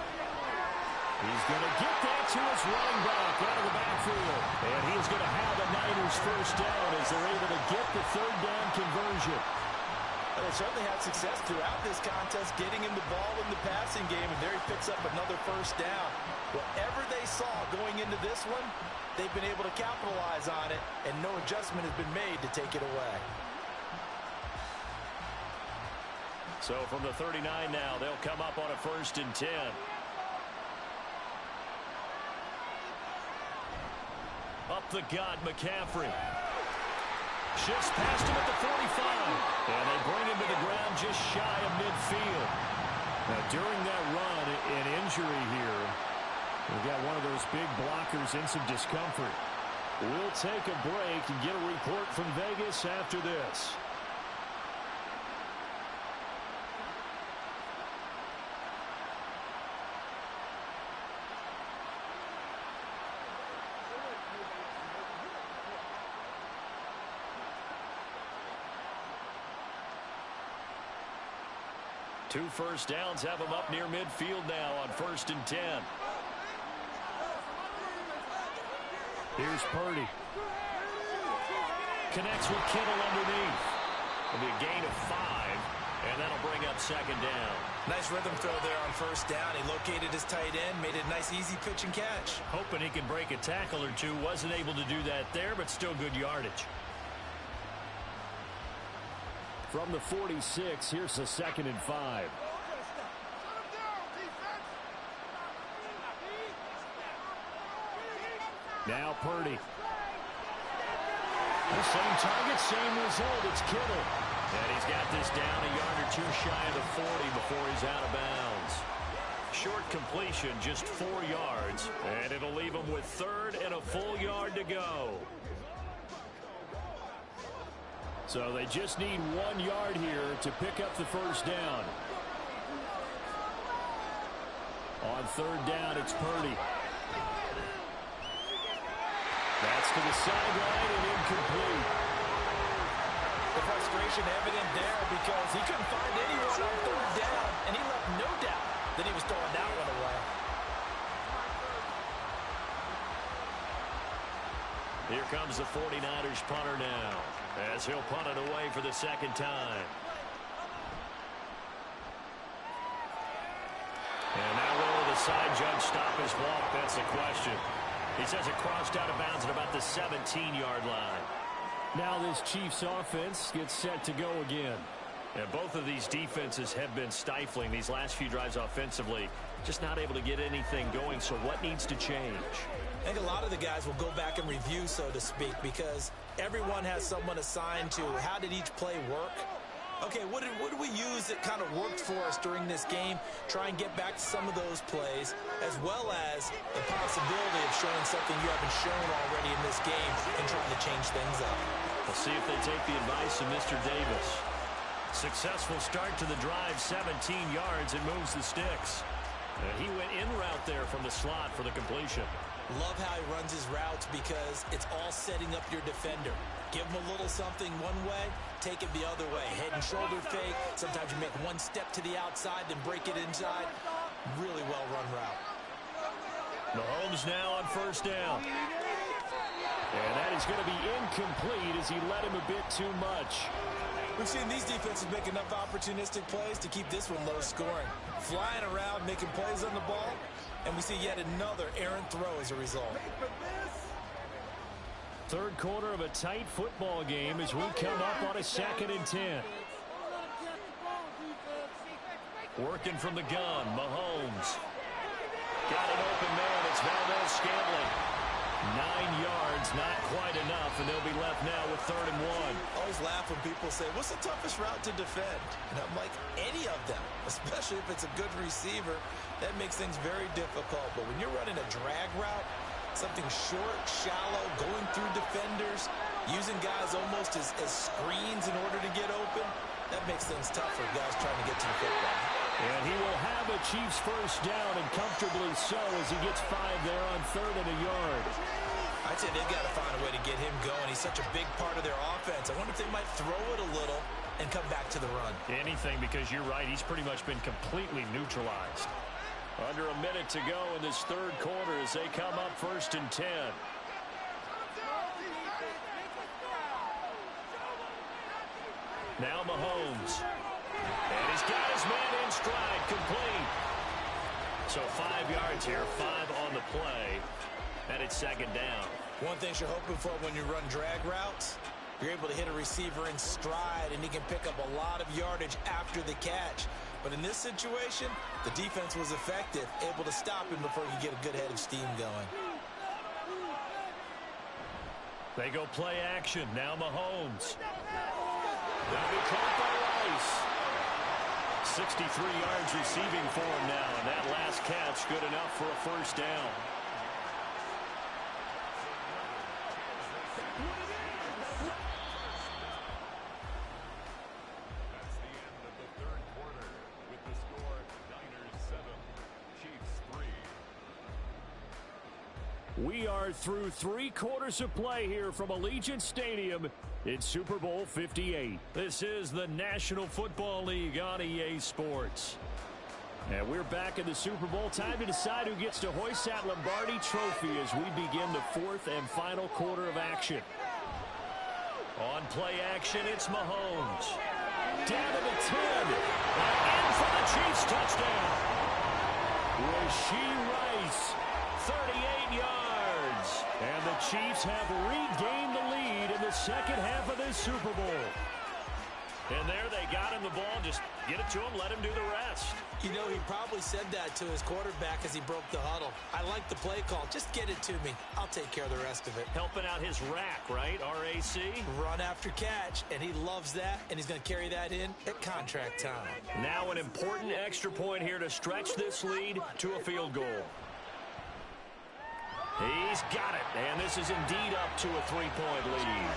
He's going to get that to his running back out of the backfield. And he's going to have a Niners first down as they're able to get the 3rd down conversion. They certainly had success throughout this contest, getting him the ball in the passing game, and there he picks up another first down. Whatever they saw going into this one, they've been able to capitalize on it, and no adjustment has been made to take it away. So from the 39 now, they'll come up on a 1st and 10. Up the gut, McCaffrey. Shifts past him at the 45. And they bring him to the ground just shy of midfield. Now, during that run, an injury here. We've got one of those big blockers in some discomfort. We'll take a break and get a report from Vegas after this. Two first downs have them up near midfield now on 1st and 10. Here's Purdy. Connects with Kittle underneath. It'll be a gain of 5, and that'll bring up 2nd down. Nice rhythm throw there on 1st down. He located his tight end, made it a nice easy pitch and catch. Hoping he can break a tackle or two. Wasn't able to do that there, but still good yardage. From the 46, here's a 2nd and 5. Now Purdy. The same target, same result. It's Kittle. And he's got this down a yard or 2 shy of the 40 before he's out of bounds. Short completion, just 4 yards. And it'll leave him with 3rd and a full yard to go. So they just need 1 yard here to pick up the 1st down. On 3rd down, it's Purdy. That's to the sideline and incomplete. The frustration evident there because he couldn't find anyone on 3rd down, and he left no doubt that he was throwing that one away. Here comes the 49ers punter now, as he'll punt it away for the 2nd time. And now will the side judge stop his walk? That's the question. He says it crossed out of bounds at about the 17-yard line. Now this Chiefs offense gets set to go again. And both of these defenses have been stifling these last few drives offensively. Just not able to get anything going, so what needs to change? I think a lot of the guys will go back and review, so to speak, because everyone has someone assigned to how did each play work. Okay, what did we use that kind of worked for us during this game? Try and get back to some of those plays, as well as the possibility of showing something you haven't shown already in this game and trying to change things up. We'll see if they take the advice of Mr. Davis. Successful start to the drive, 17 yards, and moves the sticks. He went in route there from the slot for the completion. Love how he runs his routes because it's all setting up your defender. Give him a little something one way, take it the other way. Head and shoulder fake. Sometimes you make one step to the outside, then break it inside. Really well-run route. Mahomes now on 1st down. And that is going to be incomplete as he led him a bit too much. We've seen these defenses make enough opportunistic plays to keep this one low scoring. Flying around, making plays on the ball, and we see yet another errant throw as a result. 3rd quarter of a tight football game as we come up on a 2nd and 10. Working from the gun, Mahomes. Got an open man, it's Valdez-Scantling. 9 yards, not quite enough, and they'll be left now with 3rd and 1. I always laugh when people say, what's the toughest route to defend? And I'm like, any of them, especially if it's a good receiver. That makes things very difficult. But when you're running a drag route, something short, shallow, going through defenders, using guys almost as screens in order to get open, that makes things tough for guys trying to get to the football. And he will have a Chiefs 1st down, and comfortably so, as he gets 5 there on 3rd and a yard. I'd say they've got to find a way to get him going. He's such a big part of their offense. I wonder if they might throw it a little and come back to the run. Anything, because you're right, he's pretty much been completely neutralized. Under a minute to go in this 3rd quarter as they come up 1st and 10. Now Mahomes. And he's got his man in stride, complete. So 5 yards here, 5 on the play. And it's second down. One thing you're hoping for when you run drag routes, you're able to hit a receiver in stride, and he can pick up a lot of yardage after the catch. But in this situation, the defense was effective, able to stop him before he could get a good head of steam going. They go play action. Now Mahomes. They'll be caught by Rice. 63 yards receiving for him now, and that last catch good enough for a first down. That's the end of the third quarter with the score Niners 7, Chiefs 3. We are through 3 quarters of play here from Allegiant Stadium in Super Bowl 58. This is the National Football League on EA Sports. And we're back in the Super Bowl. Time to decide who gets to hoist that Lombardi trophy as we begin the 4th and final quarter of action. On play action, it's Mahomes. Down to the 10. And in for the Chiefs touchdown. Rashee Rice, 38 yards. And the Chiefs have regained the lead in the second half of this Super Bowl. And there they got him the ball. Just get it to him, let him do the rest. You know, he probably said that to his quarterback as he broke the huddle. I like the play call. Just get it to me. I'll take care of the rest of it. Helping out his rack, right? RAC? Run after catch, and he loves that, and he's going to carry that in at contract time. Now an important extra point here to stretch this lead to a field goal. He's got it, and this is indeed up to a 3-point lead.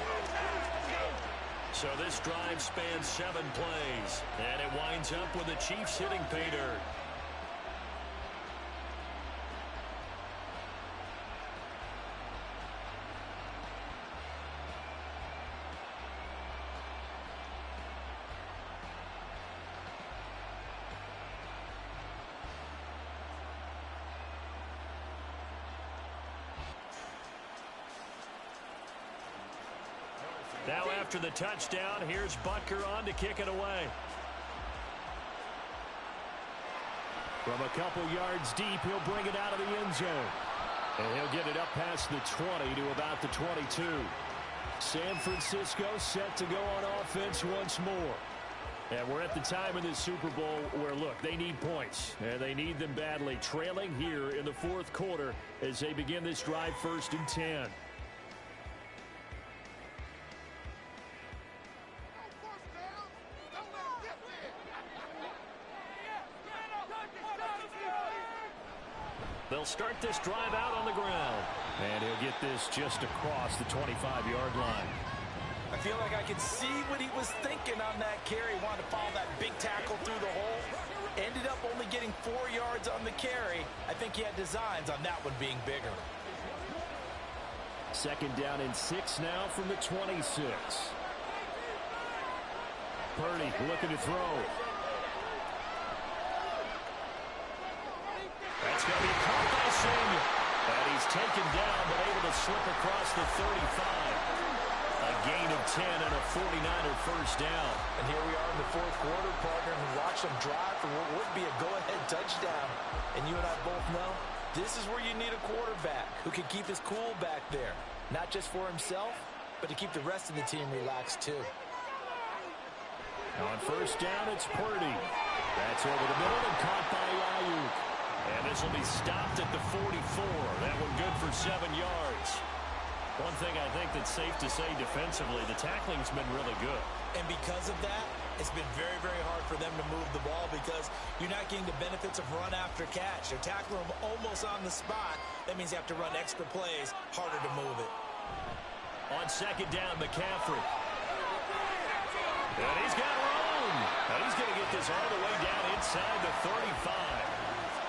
So this drive spans 7 plays, and it winds up with the Chiefs hitting pay dirt. Now after the touchdown, here's Butker on to kick it away. From a couple yards deep, he'll bring it out of the end zone. And he'll get it up past the 20 to about the 22. San Francisco set to go on offense once more. And we're at the time in this Super Bowl where, look, they need points. And they need them badly. Trailing here in the 4th quarter as they begin this drive 1st and 10. They'll start this drive out on the ground. And he'll get this just across the 25-yard line. I feel like I can see what he was thinking on that carry. Wanted to follow that big tackle through the hole. Ended up only getting 4 yards on the carry. I think he had designs on that one being bigger. Second down and 6 now from the 26. Purdy looking to throw. That's going to be caught by Samuel. And he's taken down, but able to slip across the 35. A gain of 10 and a 49er first down. And here we are in the 4th quarter, partner, and watch them drive for what would be a go-ahead touchdown. And you and I both know this is where you need a quarterback who can keep his cool back there. Not just for himself, but to keep the rest of the team relaxed too. On first down, it's Purdy. That's over the middle and caught by Ayuk. And this will be stopped at the 44. That one good for 7 yards. One thing I think that's safe to say defensively, the tackling's been really good. And because of that, it's been very, very hard for them to move the ball because you're not getting the benefits of run after catch. They're tackling them almost on the spot. That means you have to run extra plays, harder to move it. On second down, McCaffrey. And he's got room. And he's going to get this all the way down inside the 35.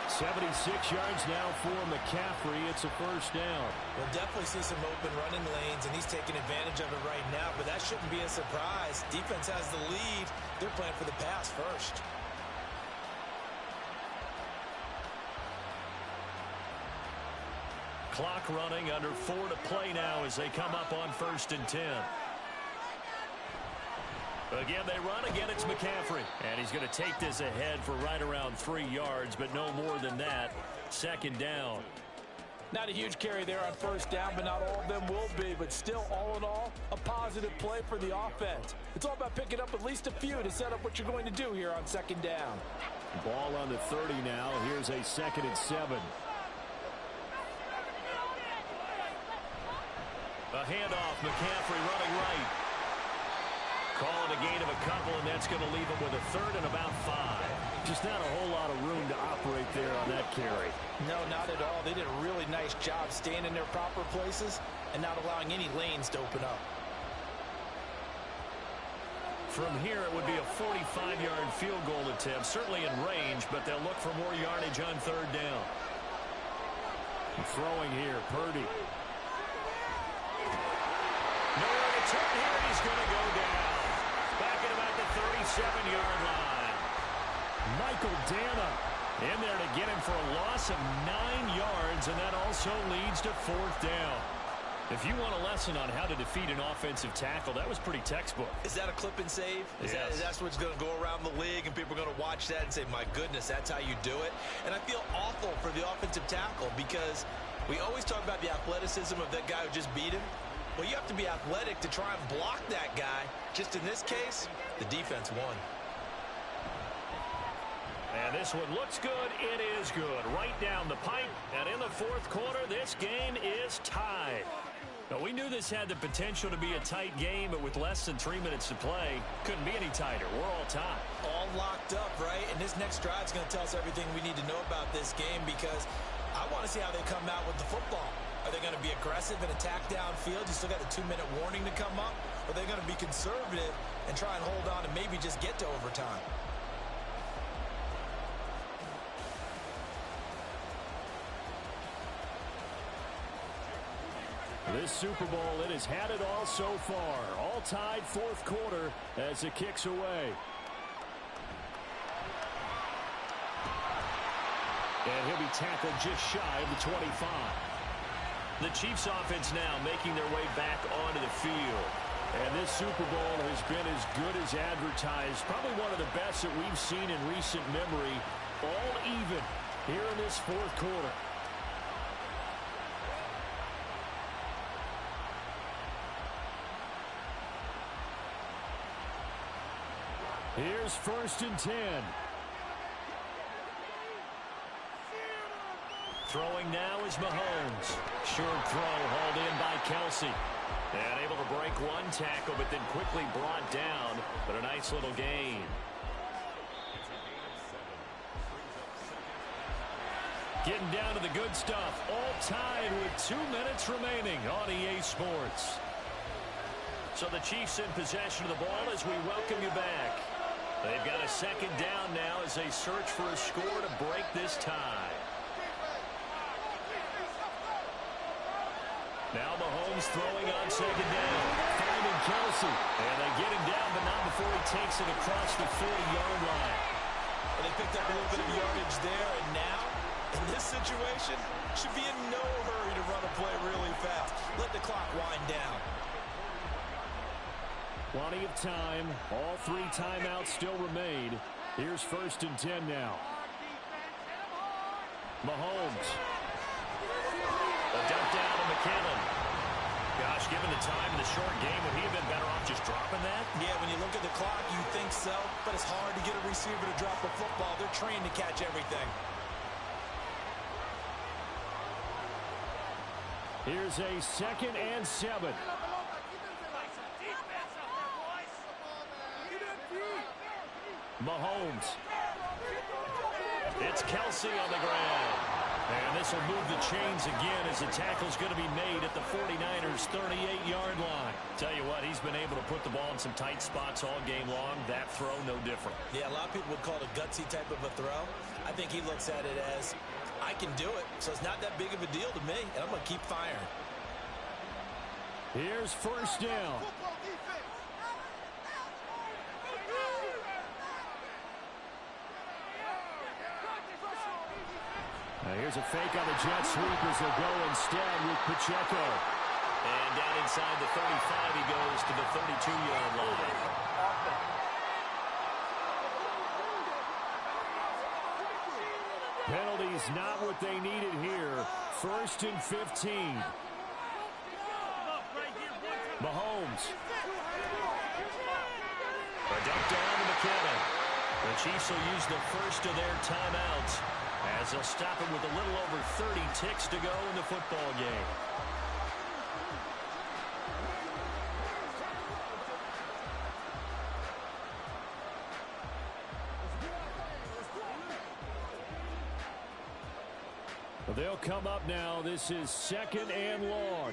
76 yards now for McCaffrey. It's a first down. We'll definitely see some open running lanes, and he's taking advantage of it right now, but that shouldn't be a surprise. Defense has the lead. They're playing for the pass first. Clock running, under 4 to play now as they come up on 1st and 10. Again, they run. Again, it's McCaffrey. And he's going to take this ahead for right around 3 yards, but no more than that. Second down. Not a huge carry there on first down, but not all of them will be. But still, all in all, a positive play for the offense. It's all about picking up at least a few to set up what you're going to do here on second down. Ball on the 30 now. Here's a 2nd and 7. A handoff. McCaffrey running right. Call it a gain of a couple, and that's going to leave him with a 3rd and about 5. Just not a whole lot of room to operate there on that carry. No, not at all. They did a really nice job staying in their proper places and not allowing any lanes to open up. From here, it would be a 45-yard field goal attempt, certainly in range, but they'll look for more yardage on 3rd down. Throwing here, Purdy. Nowhere to turn here, and he's going to go down. Back at about the 37-yard line. Michael Dana in there to get him for a loss of 9 yards, and that also leads to 4th down. If you want a lesson on how to defeat an offensive tackle, that was pretty textbook. Is that a clip and save? Yes. That's what's going to go around the league, and people are going to watch that and say, my goodness, that's how you do it. And I feel awful for the offensive tackle because we always talk about the athleticism of that guy who just beat him. Well, you have to be athletic to try and block that guy. Just in this case, the defense won. And this one looks good. It is good. Right down the pipe. And in the 4th quarter, this game is tied. Now, we knew this had the potential to be a tight game, but with less than 3 minutes to play, couldn't be any tighter. We're all tied. All locked up, right? And this next drive is going to tell us everything we need to know about this game because I want to see how they come out with the football. Are they going to be aggressive and attack downfield? You still got a 2-minute warning to come up? Or are they going to be conservative and try and hold on and maybe just get to overtime? This Super Bowl, it has had it all so far. All tied 4th quarter as it kicks away. And he'll be tackled just shy of the 25. The Chiefs offense now making their way back onto the field. And this Super Bowl has been as good as advertised. Probably one of the best that we've seen in recent memory. All even here in this 4th quarter. Here's 1st and 10. Throwing now is Mahomes. Short throw hauled in by Kelsey. And able to break one tackle, but then quickly brought down. But a nice little gain. Getting down to the good stuff. All tied with 2 minutes remaining on EA Sports. So the Chiefs in possession of the ball as we welcome you back. They've got a 2nd down now as they search for a score to break this tie. Now Mahomes throwing on 2nd down. Finding Kelsey. And they get him down, but not before he takes it across the 40-yard line. And they picked up a little bit of yardage there, and now, in this situation, should be in no hurry to run a play really fast. Let the clock wind down. Plenty of time. All 3 timeouts still remain. Here's 1st and 10 now. Mahomes. A dump down to McKinnon. Gosh, given the time in the short game, would he have been better off just dropping that? Yeah, when you look at the clock, you think so, but it's hard to get a receiver to drop a football. They're trained to catch everything. Here's a 2nd and 7. Mahomes. It's Kelsey on the ground. And this will move the chains again as the tackle's going to be made at the 49ers' 38-yard line. Tell you what, he's been able to put the ball in some tight spots all game long. That throw, no different. Yeah, a lot of people would call it a gutsy type of a throw. I think he looks at it as, I can do it, so it's not that big of a deal to me, and I'm going to keep firing. Here's 1st down. Now here's a fake on the jet sweep as they'll go instead with Pacheco. And down inside the 35, he goes to the 32-yard line. Penalties not what they needed here. 1st and 15. Mahomes. A dump down to McKinnon. The Chiefs will use the first of their timeouts as they'll stop it with a little over 30 ticks to go in the football game. They'll come up now. This is 2nd and long.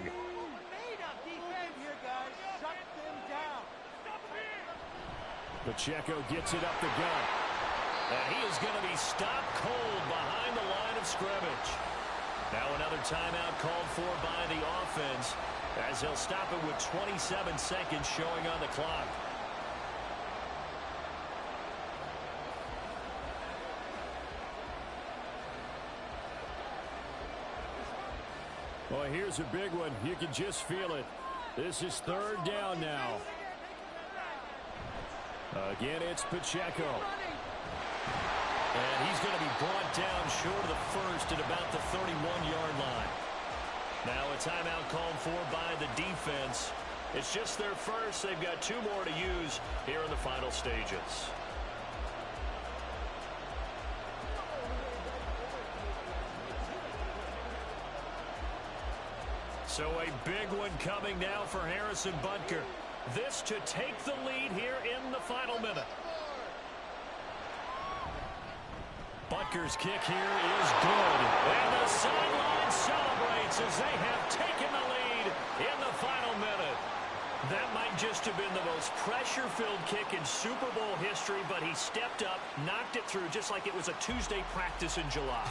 Pacheco gets it up the gut. And he is going to be stopped cold behind the line of scrimmage. Now another timeout called for by the offense as they'll stop it with 27 seconds showing on the clock. Well, here's a big one. You can just feel it. This is 3rd down now. Again, it's Pacheco. And he's going to be brought down short of the first at about the 31-yard line. Now a timeout called for by the defense. It's just their first. They've got 2 more to use here in the final stages. So a big one coming now for Harrison Butker. This to take the lead here in the final minute. Butker's kick here is good. And the sideline celebrates as they have taken the lead in the final minute. That might just have been the most pressure-filled kick in Super Bowl history, but he stepped up, knocked it through just like it was a Tuesday practice in July.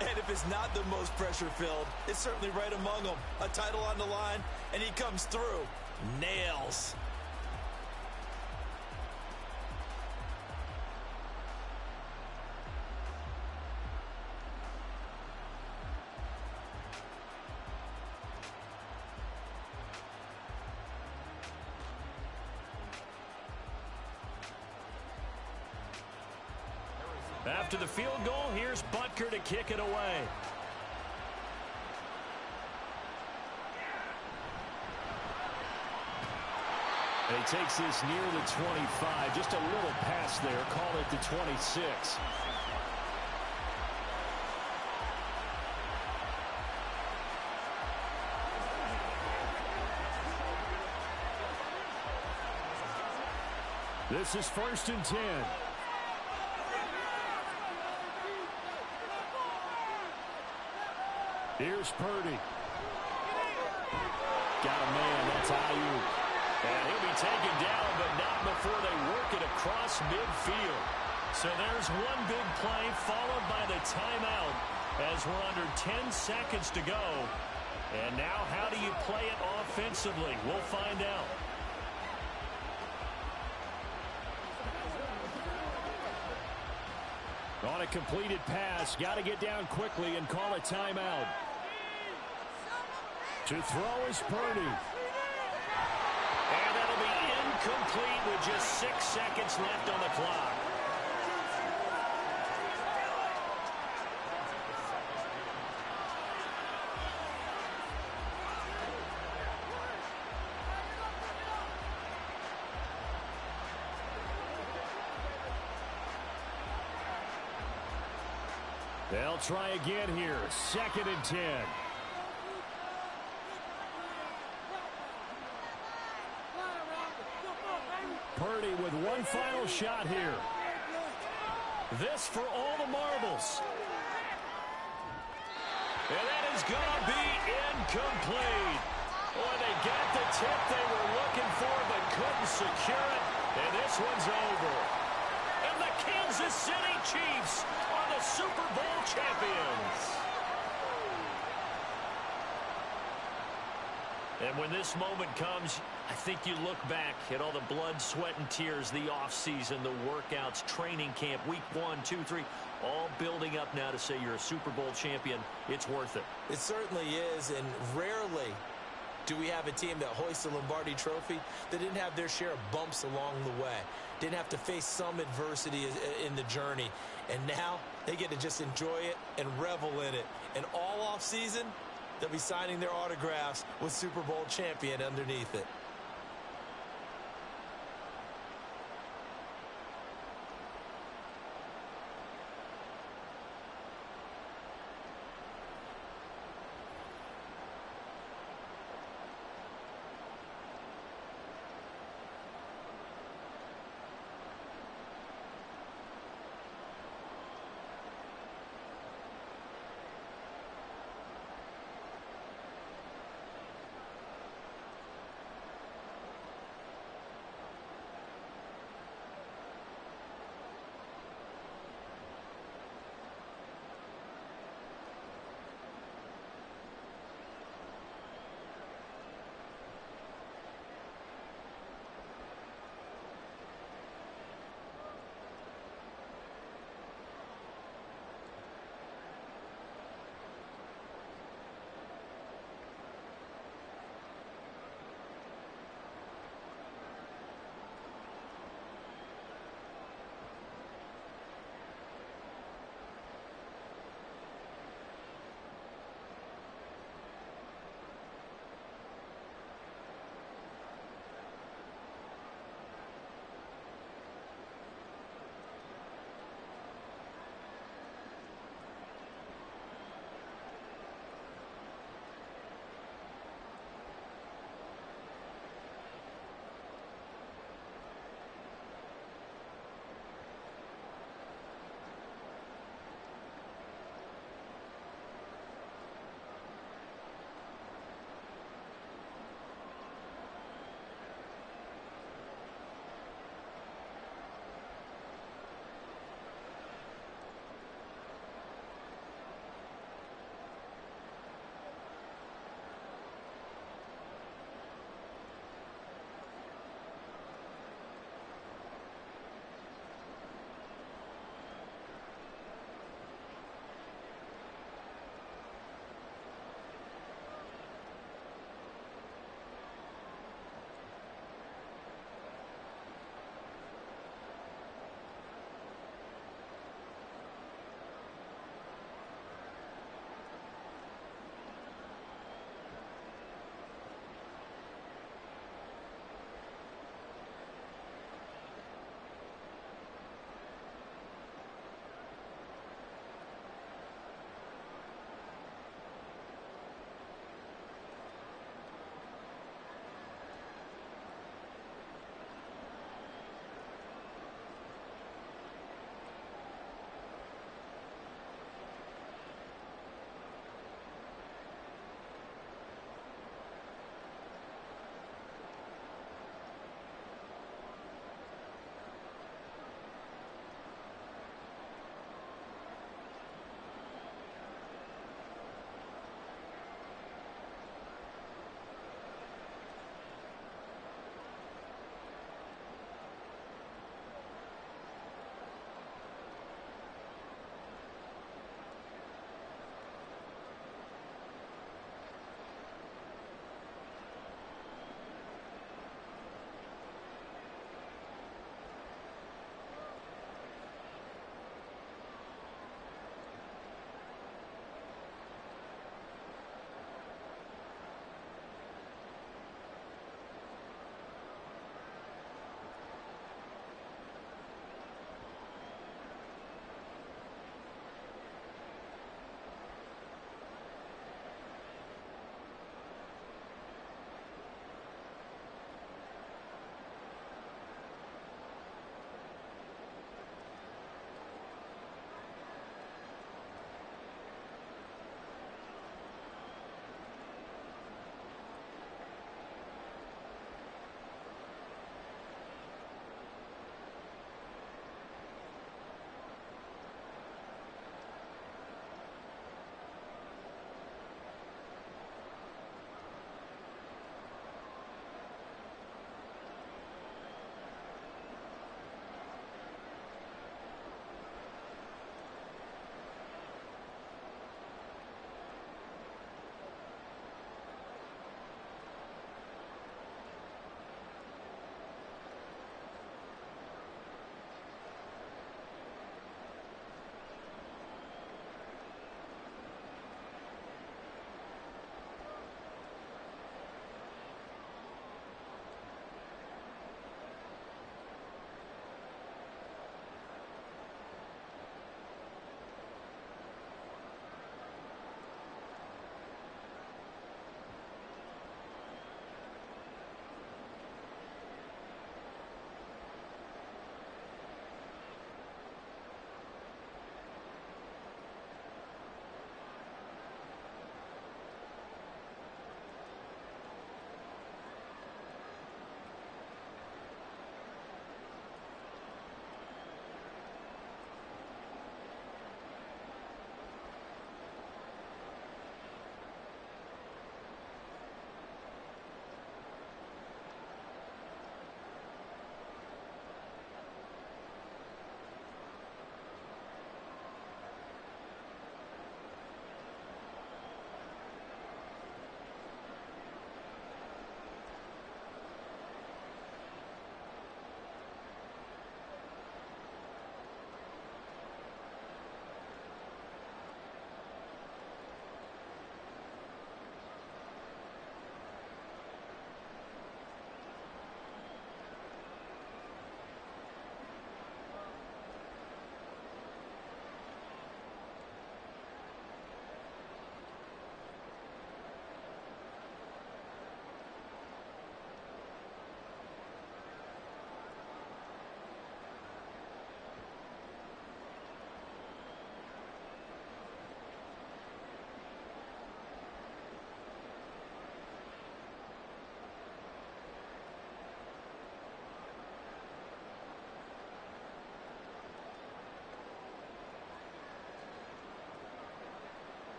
And if it's not the most pressure-filled, it's certainly right among them. A title on the line, and he comes through. Nails. After the field goal, here's Butker to kick it away. He takes this near the 25. Just a little pass there. Call it the 26. This is 1st and 10. Here's Purdy. Got a man. That's Ayuk. And he'll be taken down, but not before they work it across midfield. So there's one big play followed by the timeout as we're under 10 seconds to go. And now how do you play it offensively? We'll find out. On a completed pass, got to get down quickly and call a timeout. To throw is Purdy. And that'll be incomplete with just 6 seconds left on the clock. They'll try again here. 2nd and 10. Purdy with one final shot here. This for all the marbles. And that is going to be incomplete. Boy, they got the tip they were looking for but couldn't secure it. And this one's over. And the Kansas City Chiefs are the Super Bowl champions. And when this moment comes, I think you look back at all the blood, sweat, and tears, the offseason, the workouts, training camp, week 1, 2, 3, all building up now to say you're a Super Bowl champion. It's worth it. It certainly is, and rarely Do we have a team that hoists the Lombardi Trophy that didn't have their share of bumps along the way, didn't have to face some adversity in the journey, and now they get to just enjoy it and revel in it. And all off season, they'll be signing their autographs with Super Bowl champion underneath it.